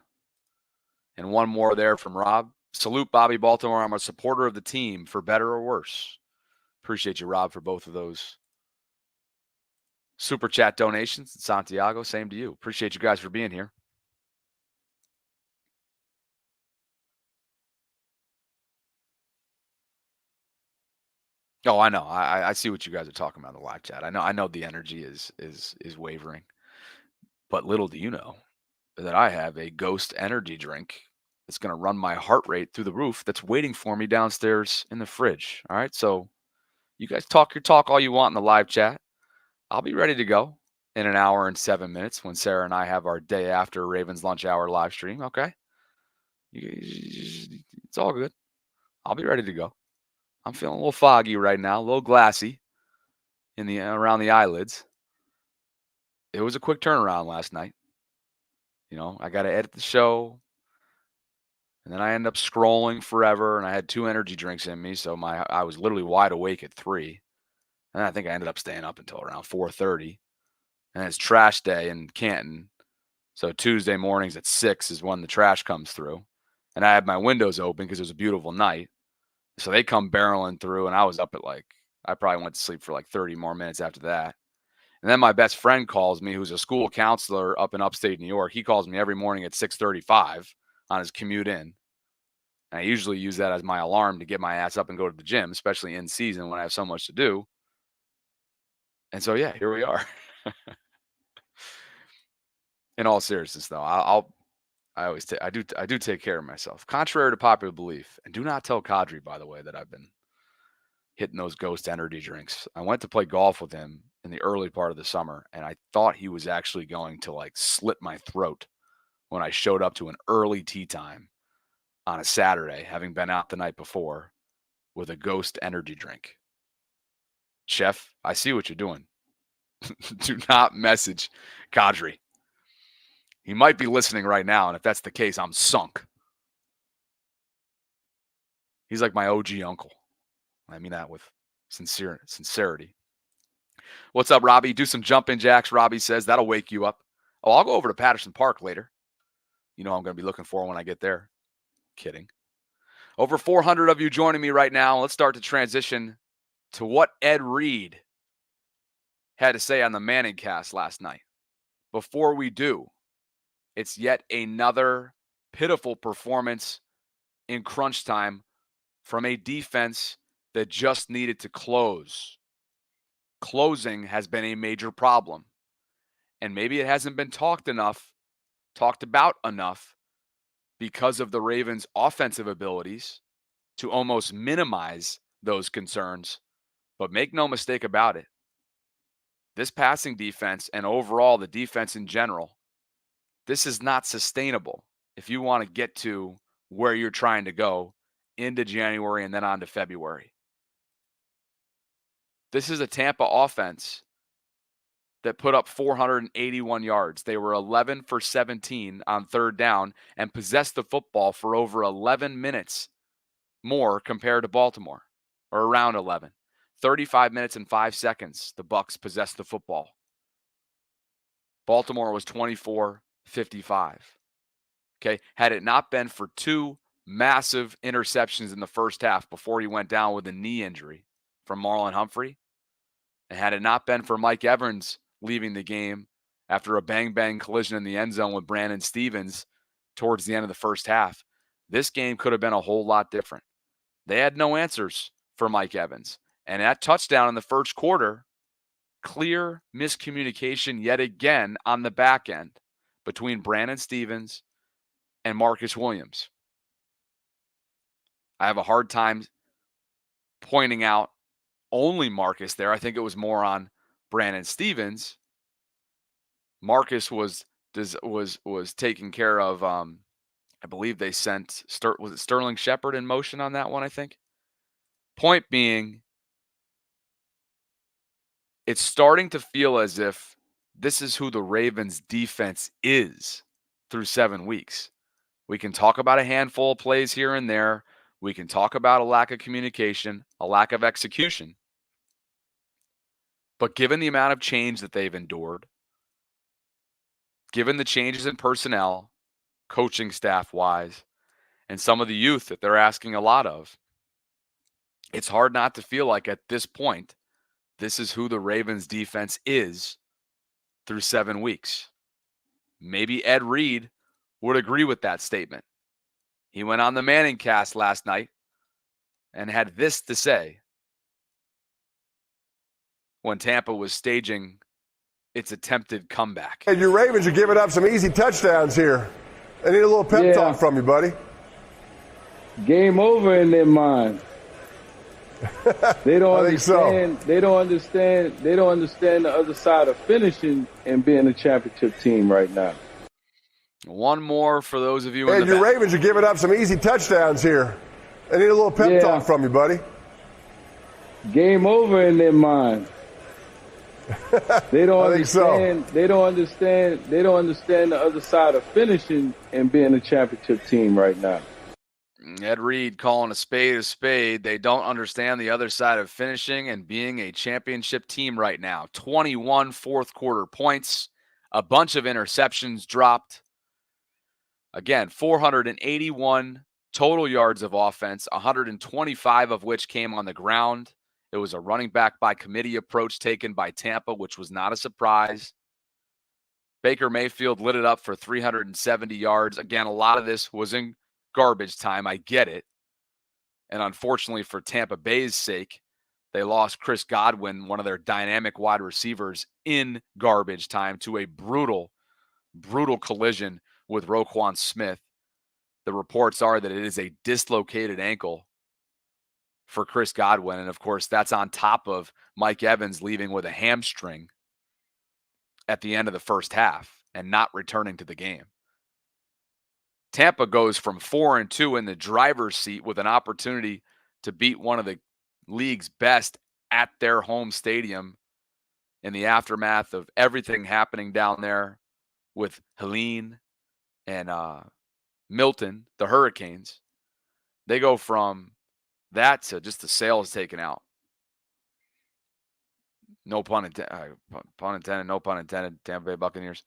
A: And one more there from Rob. Salute Bobby Baltimore. I'm a supporter of the team for better or worse. Appreciate you, Rob, for both of those super chat donations. Santiago, same to you. Appreciate you guys for being here. Oh, I know. I see what you guys are talking about in the live chat. I know the energy is wavering. But little do you know that I have a Ghost energy drink that's going to run my heart rate through the roof that's waiting for me downstairs in the fridge. All right? So you guys talk your talk all you want in the live chat. I'll be ready to go in an hour and 7 minutes when Sarah and I have our day after Ravens lunch hour live stream. Okay? It's all good. I'll be ready to go. I'm feeling a little foggy right now, a little glassy around the eyelids. It was a quick turnaround last night. You know, I got to edit the show, and then I end up scrolling forever, and I had 2 energy drinks in me, so I was literally wide awake at 3, and I think I ended up staying up until around 4:30. And it's trash day in Canton, so Tuesday mornings at 6 is when the trash comes through, and I had my windows open because it was a beautiful night. So they come barreling through, and I was up at I probably went to sleep for 30 more minutes after that. And then my best friend calls me, who's a school counselor up in upstate New York. He calls me every morning at 6:35 on his commute in. And I usually use that as my alarm to get my ass up and go to the gym, especially in season when I have so much to do. And so, yeah, here we are. In all seriousness, though, I do take care of myself, contrary to popular belief. And do not tell Kadri, by the way, that I've been hitting those Ghost energy drinks. I went to play golf with him in the early part of the summer, and I thought he was actually going to slit my throat when I showed up to an early tee time on a Saturday, having been out the night before with a Ghost energy drink. Chef, I see what you're doing. Do not message Kadri. He might be listening right now, and if that's the case, I'm sunk. He's like my OG uncle. I mean that with sincerity. What's up, Robbie? Do some jumping jacks, Robbie says. That'll wake you up. Oh, I'll go over to Patterson Park later. You know I'm going to be looking for when I get there. Kidding. Over 400 of you joining me right now. Let's start to transition to what Ed Reed had to say on the Manning cast last night. Before we do, it's yet another pitiful performance in crunch time from a defense that just needed to close. Closing has been a major problem. And maybe it hasn't been talked about enough because of the Ravens' offensive abilities to almost minimize those concerns. But make no mistake about it. This passing defense and overall the defense in general, this is not sustainable if you want to get to where you're trying to go into January and then on to February. This is a Tampa offense that put up 481 yards. They were 11 for 17 on third down and possessed the football for over 11 minutes more compared to Baltimore, or around 11. 35 minutes and 5 seconds, the Bucs possessed the football. Baltimore was 24-55. Okay, had it not been for 2 massive interceptions in the first half before he went down with a knee injury from Marlon Humphrey, and had it not been for Mike Evans leaving the game after a bang-bang collision in the end zone with Brandon Stevens towards the end of the first half, this game could have been a whole lot different. They had no answers for Mike Evans. And that touchdown in the first quarter, clear miscommunication yet again on the back end between Brandon Stevens and Marcus Williams. I have a hard time pointing out only Marcus there. I think it was more on Brandon Stevens. Marcus was taking care of, I believe they sent, was it Sterling Shepard in motion on that one, I think? Point being, it's starting to feel as if this is who the Ravens defense is through 7 weeks. We can talk about a handful of plays here and there. We can talk about a lack of communication, a lack of execution. But given the amount of change that they've endured, given the changes in personnel, coaching staff-wise, and some of the youth that they're asking a lot of, it's hard not to feel like at this point, this is who the Ravens defense is through 7 weeks. Maybe Ed Reed would agree with that statement. He went on the Manning cast last night and had this to say when Tampa was staging its attempted comeback.
M: Hey, your Ravens are giving up some easy touchdowns here. I need a little pep talk from you, buddy.
N: Game over in their mind. They don't understand. So. They don't understand. They don't understand the other side of finishing and being a championship team right now.
A: One more for those of you.
M: Hey,
A: in the
M: your Ravens are giving up some easy touchdowns here. I need a little pep talk from you, buddy.
N: Game over in their mind. They don't understand. So. They don't understand. They don't understand the other side of finishing and being a championship team right now.
A: Ed Reed calling a spade a spade. They don't understand the other side of finishing and being a championship team right now. 21 fourth quarter points, a bunch of interceptions dropped. Again, 481 total yards of offense, 125 of which came on the ground. It was a running back by committee approach taken by Tampa, which was not a surprise. Baker Mayfield lit it up for 370 yards. Again, a lot of this was in garbage time. I get it. And unfortunately for Tampa Bay's sake, they lost Chris Godwin, one of their dynamic wide receivers, in garbage time to a brutal collision with Roquan Smith. The reports are that it is a dislocated ankle for Chris Godwin. And of course, that's on top of Mike Evans leaving with a hamstring at the end of the first half and not returning to the game. Tampa goes from 4-2 in the driver's seat with an opportunity to beat one of the league's best at their home stadium in the aftermath of everything happening down there with Helene and Milton, the Hurricanes. They go from that to just the sails taken out. No pun intended. No pun intended. Tampa Bay Buccaneers.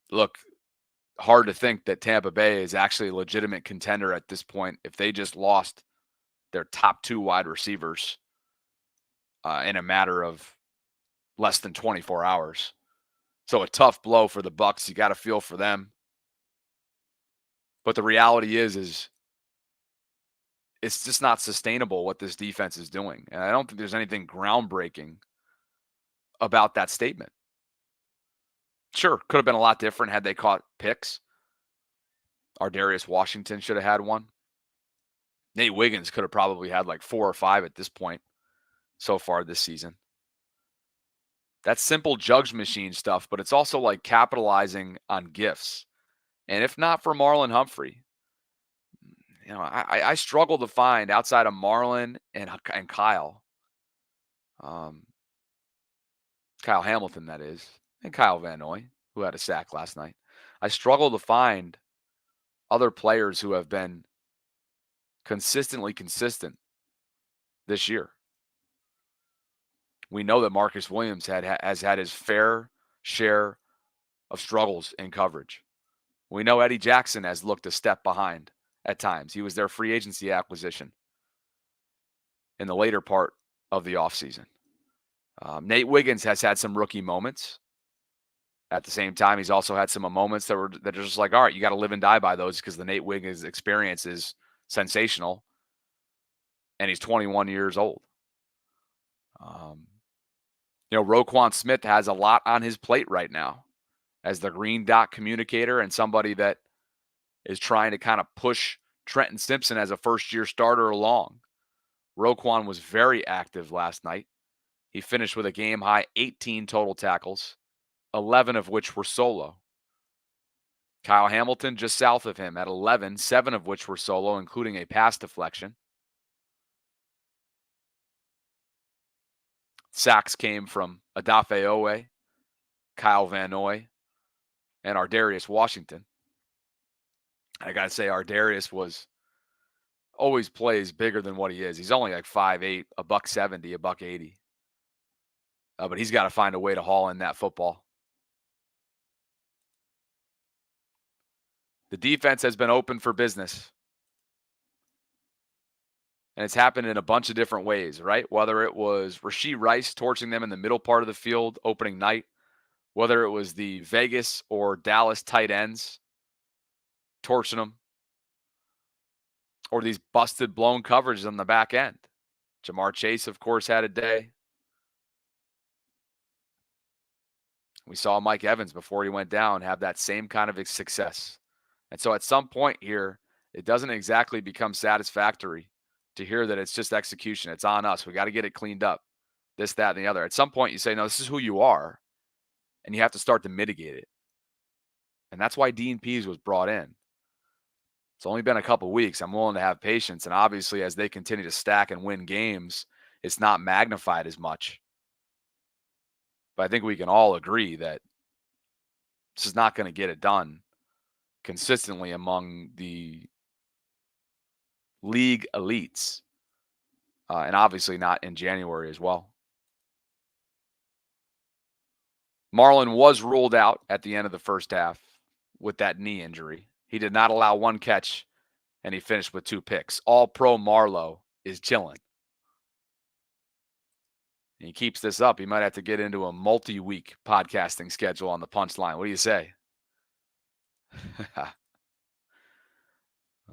A: Look, hard to think that Tampa Bay is actually a legitimate contender at this point if they just lost their top 2 wide receivers in a matter of less than 24 hours. So a tough blow for the Bucs. You got to feel for them. But the reality is it's just not sustainable what this defense is doing. And I don't think there's anything groundbreaking about that statement. Sure, could have been a lot different had they caught picks. Ardarius Washington should have had one. Nate Wiggins could have probably had like 4 or 5 at this point so far this season. That's simple judge machine stuff, but it's also like capitalizing on gifts. And if not for Marlon Humphrey, you know, I struggle to find outside of Marlon and Kyle, Kyle Hamilton, that is, and Kyle Van Noy, who had a sack last night. I struggle to find other players who have been consistently consistent this year. We know that Marcus Williams has had his fair share of struggles in coverage. We know Eddie Jackson has looked a step behind at times. He was their free agency acquisition in the later part of the offseason. Nate Wiggins has had some rookie moments. At the same time, he's also had some moments that are just like, all right, you got to live and die by those because the Nate Wiggins experience is sensational, and he's 21 years old. Roquan Smith has a lot on his plate right now as the green dot communicator and somebody that is trying to kind of push Trenton Simpson as a first-year starter along. Roquan was very active last night. He finished with a game-high 18 total tackles, 11 of which were solo. Kyle Hamilton just south of him at 11, 7 of which were solo, including a pass deflection. Sacks came from Adafe Owe, Kyle Van Noy, and Ardarius Washington. I got to say, Ardarius always plays bigger than what he is. He's only like 5'8", $170, $180. But he's got to find a way to haul in that football. The defense has been open for business. And it's happened in a bunch of different ways, right? Whether it was Rashee Rice torching them in the middle part of the field opening night, whether it was the Vegas or Dallas tight ends torching them, or these busted, blown coverages on the back end. Jamar Chase, of course, had a day. We saw Mike Evans before he went down have that same kind of success. And so at some point here, it doesn't exactly become satisfactory to hear that it's just execution. It's on us. We got to get it cleaned up. This, that, and the other. At some point, you say, no, this is who you are. And you have to start to mitigate it. And that's why Dean Pease was brought in. It's only been a couple weeks. I'm willing to have patience. And obviously, as they continue to stack and win games, it's not magnified as much. But I think we can all agree that this is not going to get it done consistently among the league elites. And obviously not in January as well. Marlon was ruled out at the end of the first half with that knee injury. He did not allow one catch, and he finished with 2 picks. All-pro Marlo is chilling. And he keeps this up, he might have to get into a multi-week podcasting schedule on the punchline. What do you say? I'm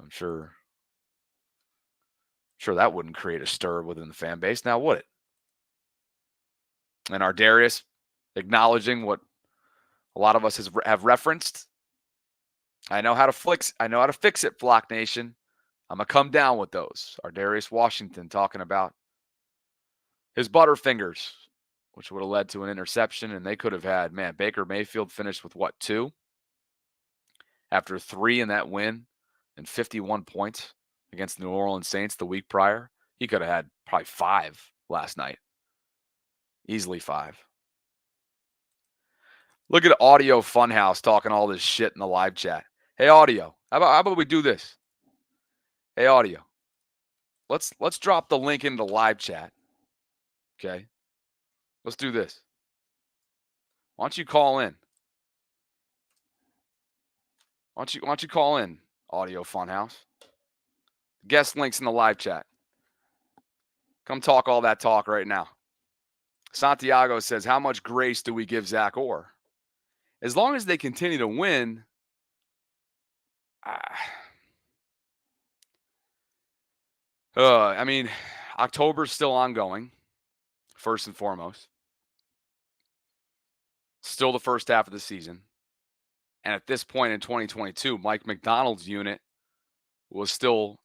A: sure that wouldn't create a stir within the fan base. Now, would it? And Ardarius acknowledging what a lot of us have referenced. I know how to fix it, Flock Nation. I'm going to come down with those. Ardarius Washington talking about his Butterfingers, which would have led to an interception, and they could have had, Baker Mayfield finished with 2? After 3 in that win and 51 points against the New Orleans Saints the week prior. He could have had probably 5 last night. Easily 5. Look at Audio Funhouse talking all this shit in the live chat. Hey, Audio, how about we do this? Hey, Audio, let's drop the link into the live chat. Okay? Let's do this. Why don't you call in? Why don't you call in, Audio Funhouse? Guest links in the live chat. Come talk all that talk right now. Santiago says, how much grace do we give Zach Orr? As long as they continue to win, October's still ongoing, first and foremost. Still the first half of the season. And at this point in 2022, Mike McDonald's unit was still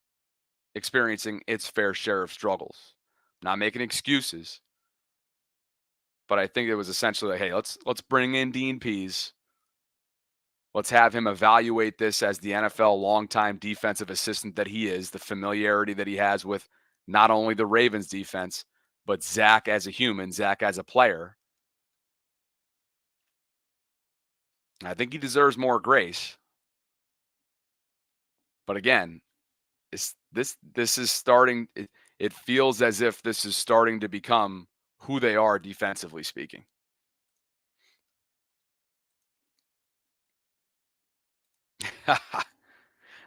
A: experiencing its fair share of struggles. Not making excuses, but I think it was essentially like, hey, let's bring in Dean Pease. Let's have him evaluate this as the NFL longtime defensive assistant that he is, the familiarity that he has with not only the Ravens defense, but Zach as a human, Zach as a player. I think he deserves more grace. But again, this is starting. it feels as if this is starting to become who they are defensively speaking.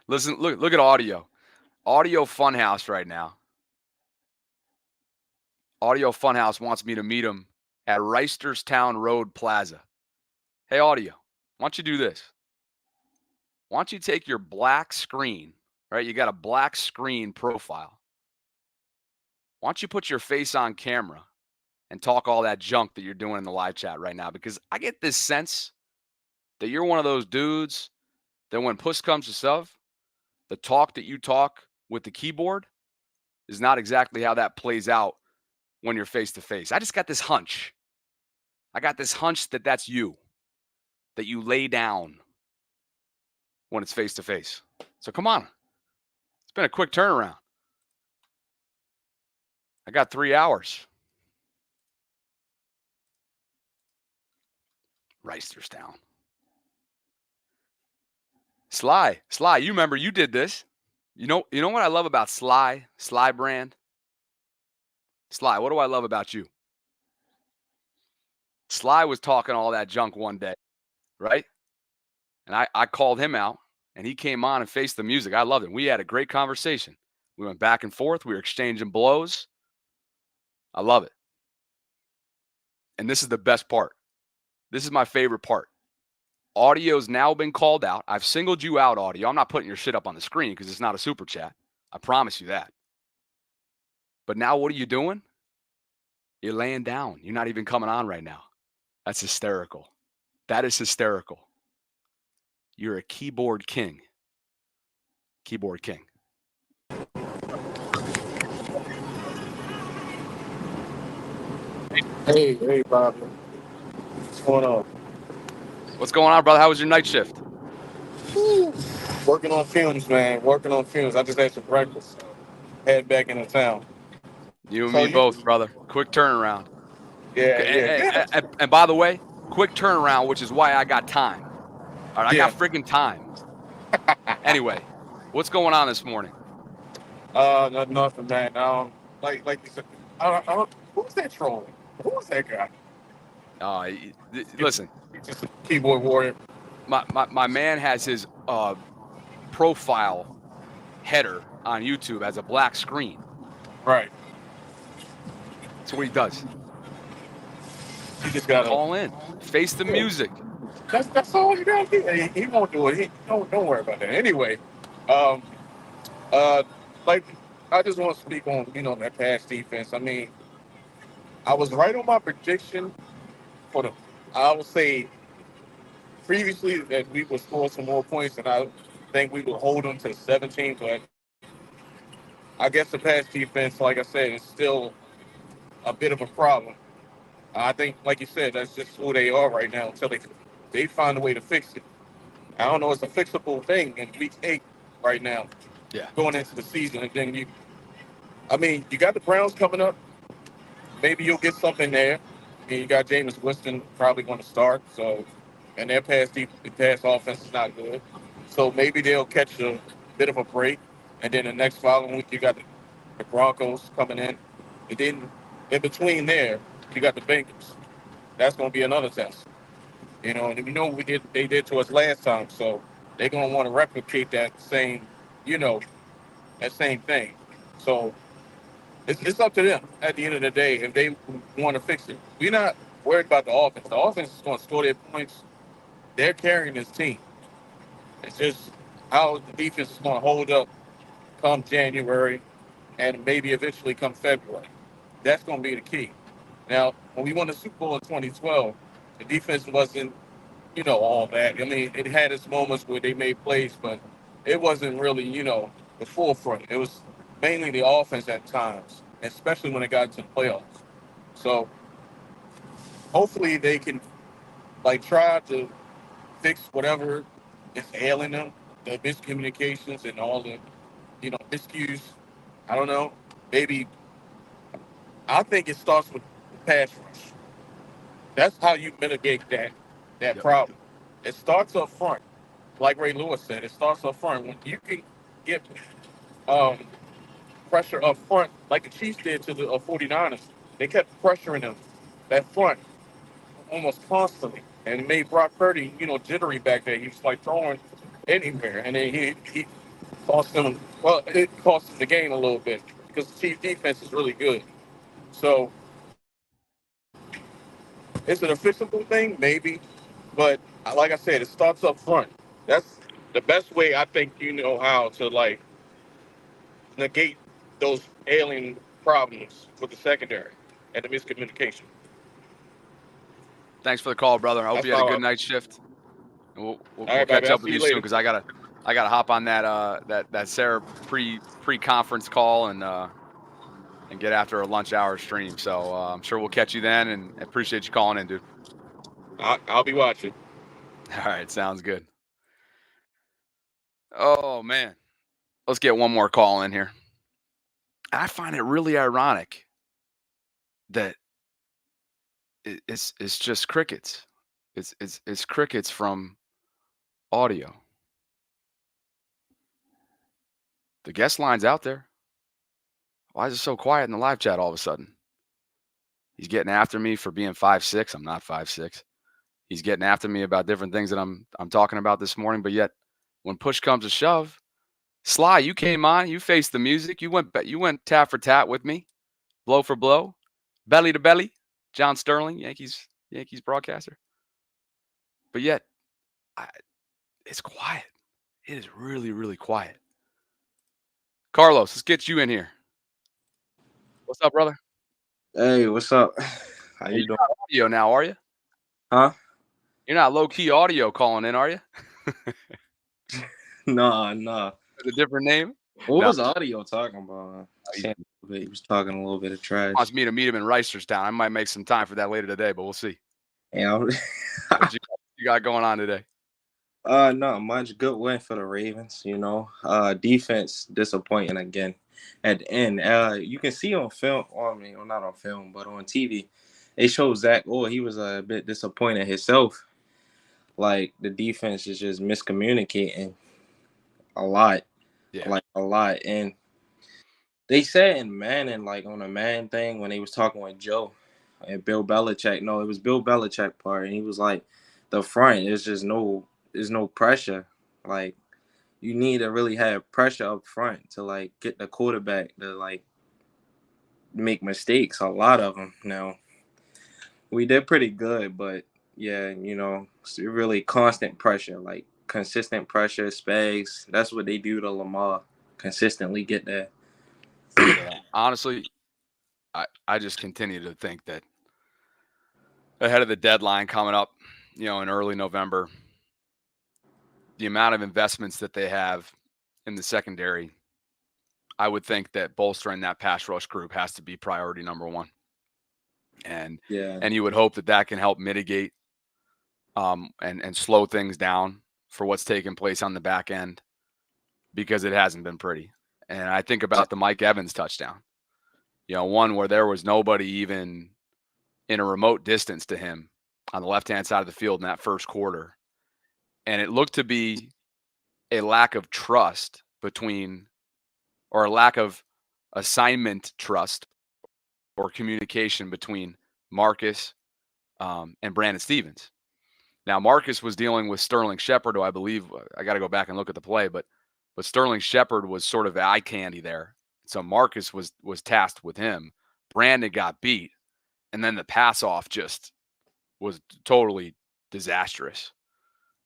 A: Listen, look at audio. Audio Funhouse right now. Audio Funhouse wants me to meet him at Reisterstown Road Plaza. Hey, Audio, why don't you do this? Why don't you take your black screen, right? You got a black screen profile. Why don't you put your face on camera and talk all that junk that you're doing in the live chat right now? Because I get this sense that you're one of those dudes that when push comes to shove, the talk that you talk with the keyboard is not exactly how that plays out when you're face to face. I just got this hunch. I got this hunch that that's you, that you lay down when it's face to face. So come on. It's been a quick turnaround. I got 3 hours. Reisterstown. Sly, you remember you did this. You know what I love about Sly brand? Sly, what do I love about you? Sly was talking all that junk one day, right? And I called him out, and he came on and faced the music. I loved it. We had a great conversation. We went back and forth. We were exchanging blows. I love it. And this is the best part. This is my favorite part. Audio's now been called out. I've singled you out, Audio. I'm not putting your shit up on the screen because it's not a super chat. I promise you that. But now what are you doing? You're laying down. You're not even coming on right now. That's hysterical. That is hysterical. You're a keyboard king. Keyboard king.
O: Hey, Bobby. What's going on?
A: What's going on, brother? How was your night shift?
O: Working on fumes, man. Working on fumes. I just had some breakfast. Head back into town.
A: You and me both, brother. Quick turnaround.
O: Yeah.
A: And by the way, quick turnaround, which is why I got time. All right, I got freaking time. Anyway, what's going on this morning?
O: Nothing, man. Like you said, who's that trolling? Who's that guy?
A: Listen.
O: Just a keyboard warrior.
A: My man has his profile header on YouTube as a black screen.
O: Right.
A: That's what he does.
O: He just got to
A: call in, face the music.
O: That's all you gotta do. He won't do it. Don't worry about that. Anyway, like I just want to speak on that pass defense. I mean, I was right on my prediction for the. I would say previously that we would score some more points, and I think we would hold them to 17. But I guess the pass defense, like I said, is still a bit of a problem. I think, like you said, that's just who they are right now until they find a way to fix it. I don't know, it's a fixable thing in week 8 right now.
A: Yeah.
O: Going into the season, and then you got the Browns coming up. Maybe you'll get something there. And you got Jameis Winston probably going to start. So, and their pass offense is not good. So maybe they'll catch a bit of a break. And then the next following week, you got the Broncos coming in. And then in between there, you got the Bengals. That's going to be another test. And they did to us last time. So they're going to want to replicate that same thing. So it's up to them at the end of the day if they want to fix it. We're not worried about the offense. The offense is going to score their points. They're carrying this team. It's just how the defense is going to hold up come January and maybe eventually come February. That's going to be the key. Now, when we won the Super Bowl in 2012, the defense wasn't, all that. I mean, it had its moments where they made plays, but it wasn't really, the forefront. It was mainly the offense at times, especially when it got to the playoffs. So hopefully they can try to fix whatever is ailing them, the miscommunications and all the, miscues. I don't know. Maybe I think it starts with the pass rush. That's how you mitigate that problem. It starts up front. Like Ray Lewis said, it starts up front. When you can get pressure up front like the Chiefs did to the 49ers. They kept pressuring them, that front, almost constantly. And it made Brock Purdy, jittery back there. He was like throwing anywhere. And then he cost them, well, it cost them the game a little bit because the Chiefs defense is really good. So it's an fixable thing, maybe. But like I said, it starts up front. That's the best way I think you know how to like negate those alien problems with the secondary and the miscommunication.
A: Thanks for the call, brother. I hope
O: That's
A: you had a
O: how
A: good
O: I-
A: night's shift. We'll
O: All right,
A: catch
O: baby. I'll
A: up
O: see
A: with
O: you
A: you soon
O: later.
A: because I gotta hop on that Sarah pre-conference call and get after a lunch hour stream. So I'm sure we'll catch you then, and appreciate you calling in, dude.
O: I'll be watching.
A: All right, sounds good. Oh man, let's get one more call in here. I find it really ironic that it's just crickets. It's crickets from audio. The guest line's out there. Why is it so quiet in the live chat all of a sudden? He's getting after me for being 5'6". I'm not 5'6". He's getting after me about different things that I'm talking about this morning. But yet, when push comes to shove, Sly, you came on. You faced the music. You went tat for tat with me, blow for blow, belly to belly. John Sterling, Yankees broadcaster. But yet, it's quiet. It is really, really quiet. Carlos, let's get you in here. What's up, brother?
P: Hey, what's up? How you
A: You're
P: doing?
A: not audio now, are you?
P: Huh?
A: You're not low-key audio calling in, are you?
P: No.
A: It's a different name?
P: What
A: No.
P: was audio talking about? He was talking a little bit of trash.
A: Wants me to meet him in Reisterstown. I might make some time for that later today, but we'll see.
P: Yeah.
A: What you got going on today?
P: Not much. Good win for the Ravens, Defense disappointing again at the end. You can see on film, not on film, but on TV, they show Zach Orr. He was a bit disappointed himself. Like, the defense is just miscommunicating a lot.
A: Yeah.
P: Like, a lot. And they said in Manning, like on a man thing, when they was talking with Joe and Bill Belichick. No, it was Bill Belichick part, and he was like, the front is just there's no pressure. Like, you need to really have pressure up front to like get the quarterback to like make mistakes. A lot of them. Now, we did pretty good, but yeah, it's really constant pressure, like consistent pressure, Spags. That's what they do to Lamar. Consistently get that.
A: Honestly, I just continue to think that ahead of the deadline coming up, in early November, the amount of investments that they have in the secondary, I would think that bolstering that pass rush group has to be priority number one. And you would hope that can help mitigate and slow things down for what's taking place on the back end, because it hasn't been pretty. And I think about the Mike Evans touchdown, one where there was nobody even in a remote distance to him on the left-hand side of the field in that first quarter. And it looked to be a lack of trust or a lack of assignment trust or communication between Marcus and Brandon Stevens. Now, Marcus was dealing with Sterling Shepard, who I believe, I got to go back and look at the play, but Sterling Shepard was sort of eye candy there. So Marcus was tasked with him. Brandon got beat, and then the pass off just was totally disastrous.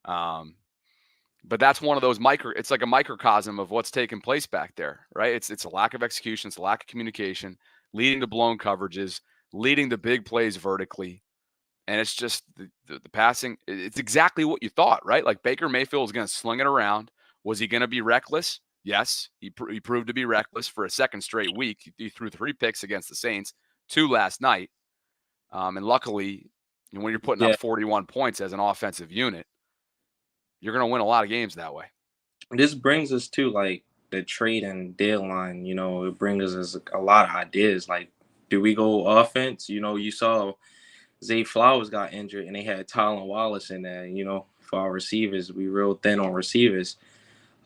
A: But that's one of those it's like a microcosm of what's taking place back there, right? It's a lack of execution, it's a lack of communication, leading to blown coverages, leading to big plays vertically. And it's just the passing. It's exactly what you thought, right? Like Baker Mayfield was going to sling it around. Was he going to be reckless? Yes, he proved to be reckless for a second straight week. He threw 3 picks against the Saints, 2 last night. And luckily, when you're putting up 41 points as an offensive unit, you're going to win a lot of games that way.
P: This brings us to like the trade and deadline. It brings us a lot of ideas. Like, do we go offense? You saw Zay Flowers got injured, and they had Tylan Wallace in there. For our receivers, we real thin on receivers.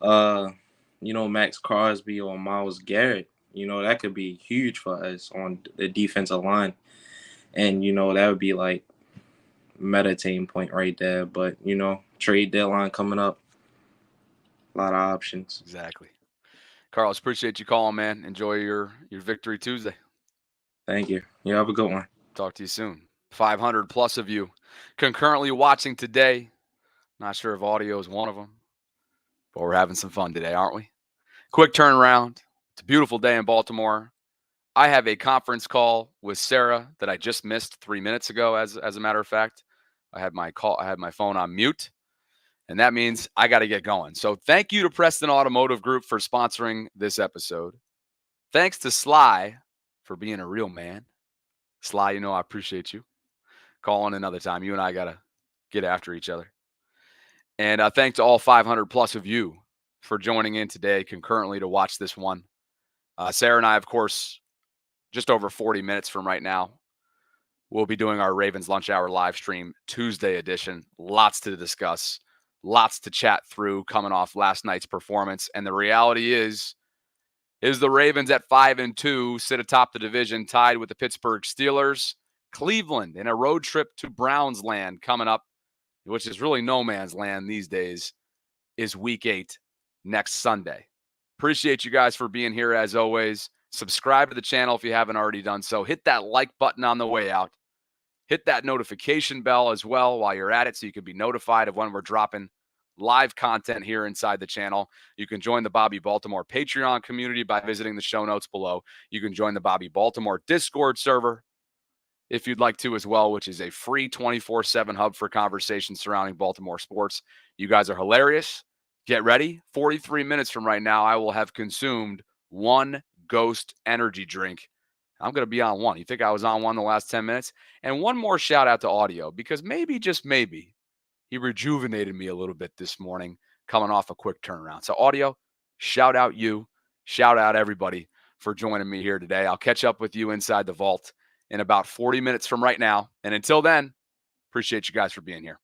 P: Max Crosby or Myles Garrett. You know, that could be huge for us on the defensive line. And, you know, that would be like meditating point right there. But, you know, trade deadline coming up. A lot of options.
A: Exactly. Carlos, appreciate you calling, man. Enjoy your Victory Tuesday.
P: Thank you. You have a good one.
A: Talk to you soon. 500 plus of you concurrently watching today. Not sure if audio is one of them, but we're having some fun today, aren't we? Quick turnaround. It's a beautiful day in Baltimore. I have a conference call with Sarah that I just missed 3 minutes ago. As a matter of fact, I had my phone on mute, and that means I got to get going. So thank you to Preston Automotive Group for sponsoring this episode. Thanks to Sly for being a real man. Sly, you know I appreciate you. Call in another time. You and I got to get after each other. And thanks to all 500 plus of you for joining in today concurrently to watch this one. Sarah and I, of course, just over 40 minutes from right now, we'll be doing our Ravens Lunch Hour live stream Tuesday edition. Lots to discuss, lots to chat through coming off last night's performance. And the reality is the Ravens at 5-2 sit atop the division, tied with the Pittsburgh Steelers. Cleveland in a road trip to Browns land coming up, which is really no man's land these days, is Week 8 next Sunday. Appreciate you guys for being here as always. Subscribe to the channel if you haven't already done so. Hit that like button on the way out. Hit that notification bell as well while you're at it so you can be notified of when we're dropping live content here inside the channel. You can join the Bobby Baltimore Patreon community by visiting the show notes below. You can join the Bobby Baltimore Discord server if you'd like to as well, which is a free 24/7 hub for conversations surrounding Baltimore sports. You guys are hilarious. Get ready. 43 minutes from right now, I will have consumed one Ghost energy drink. I'm going to be on one. You think I was on one the last 10 minutes? And one more shout out to Audio, because maybe, just maybe, he rejuvenated me a little bit this morning coming off a quick turnaround. So Audio, shout out you. Shout out everybody for joining me here today. I'll catch up with you inside the vault in about 40 minutes from right now. And until then, appreciate you guys for being here.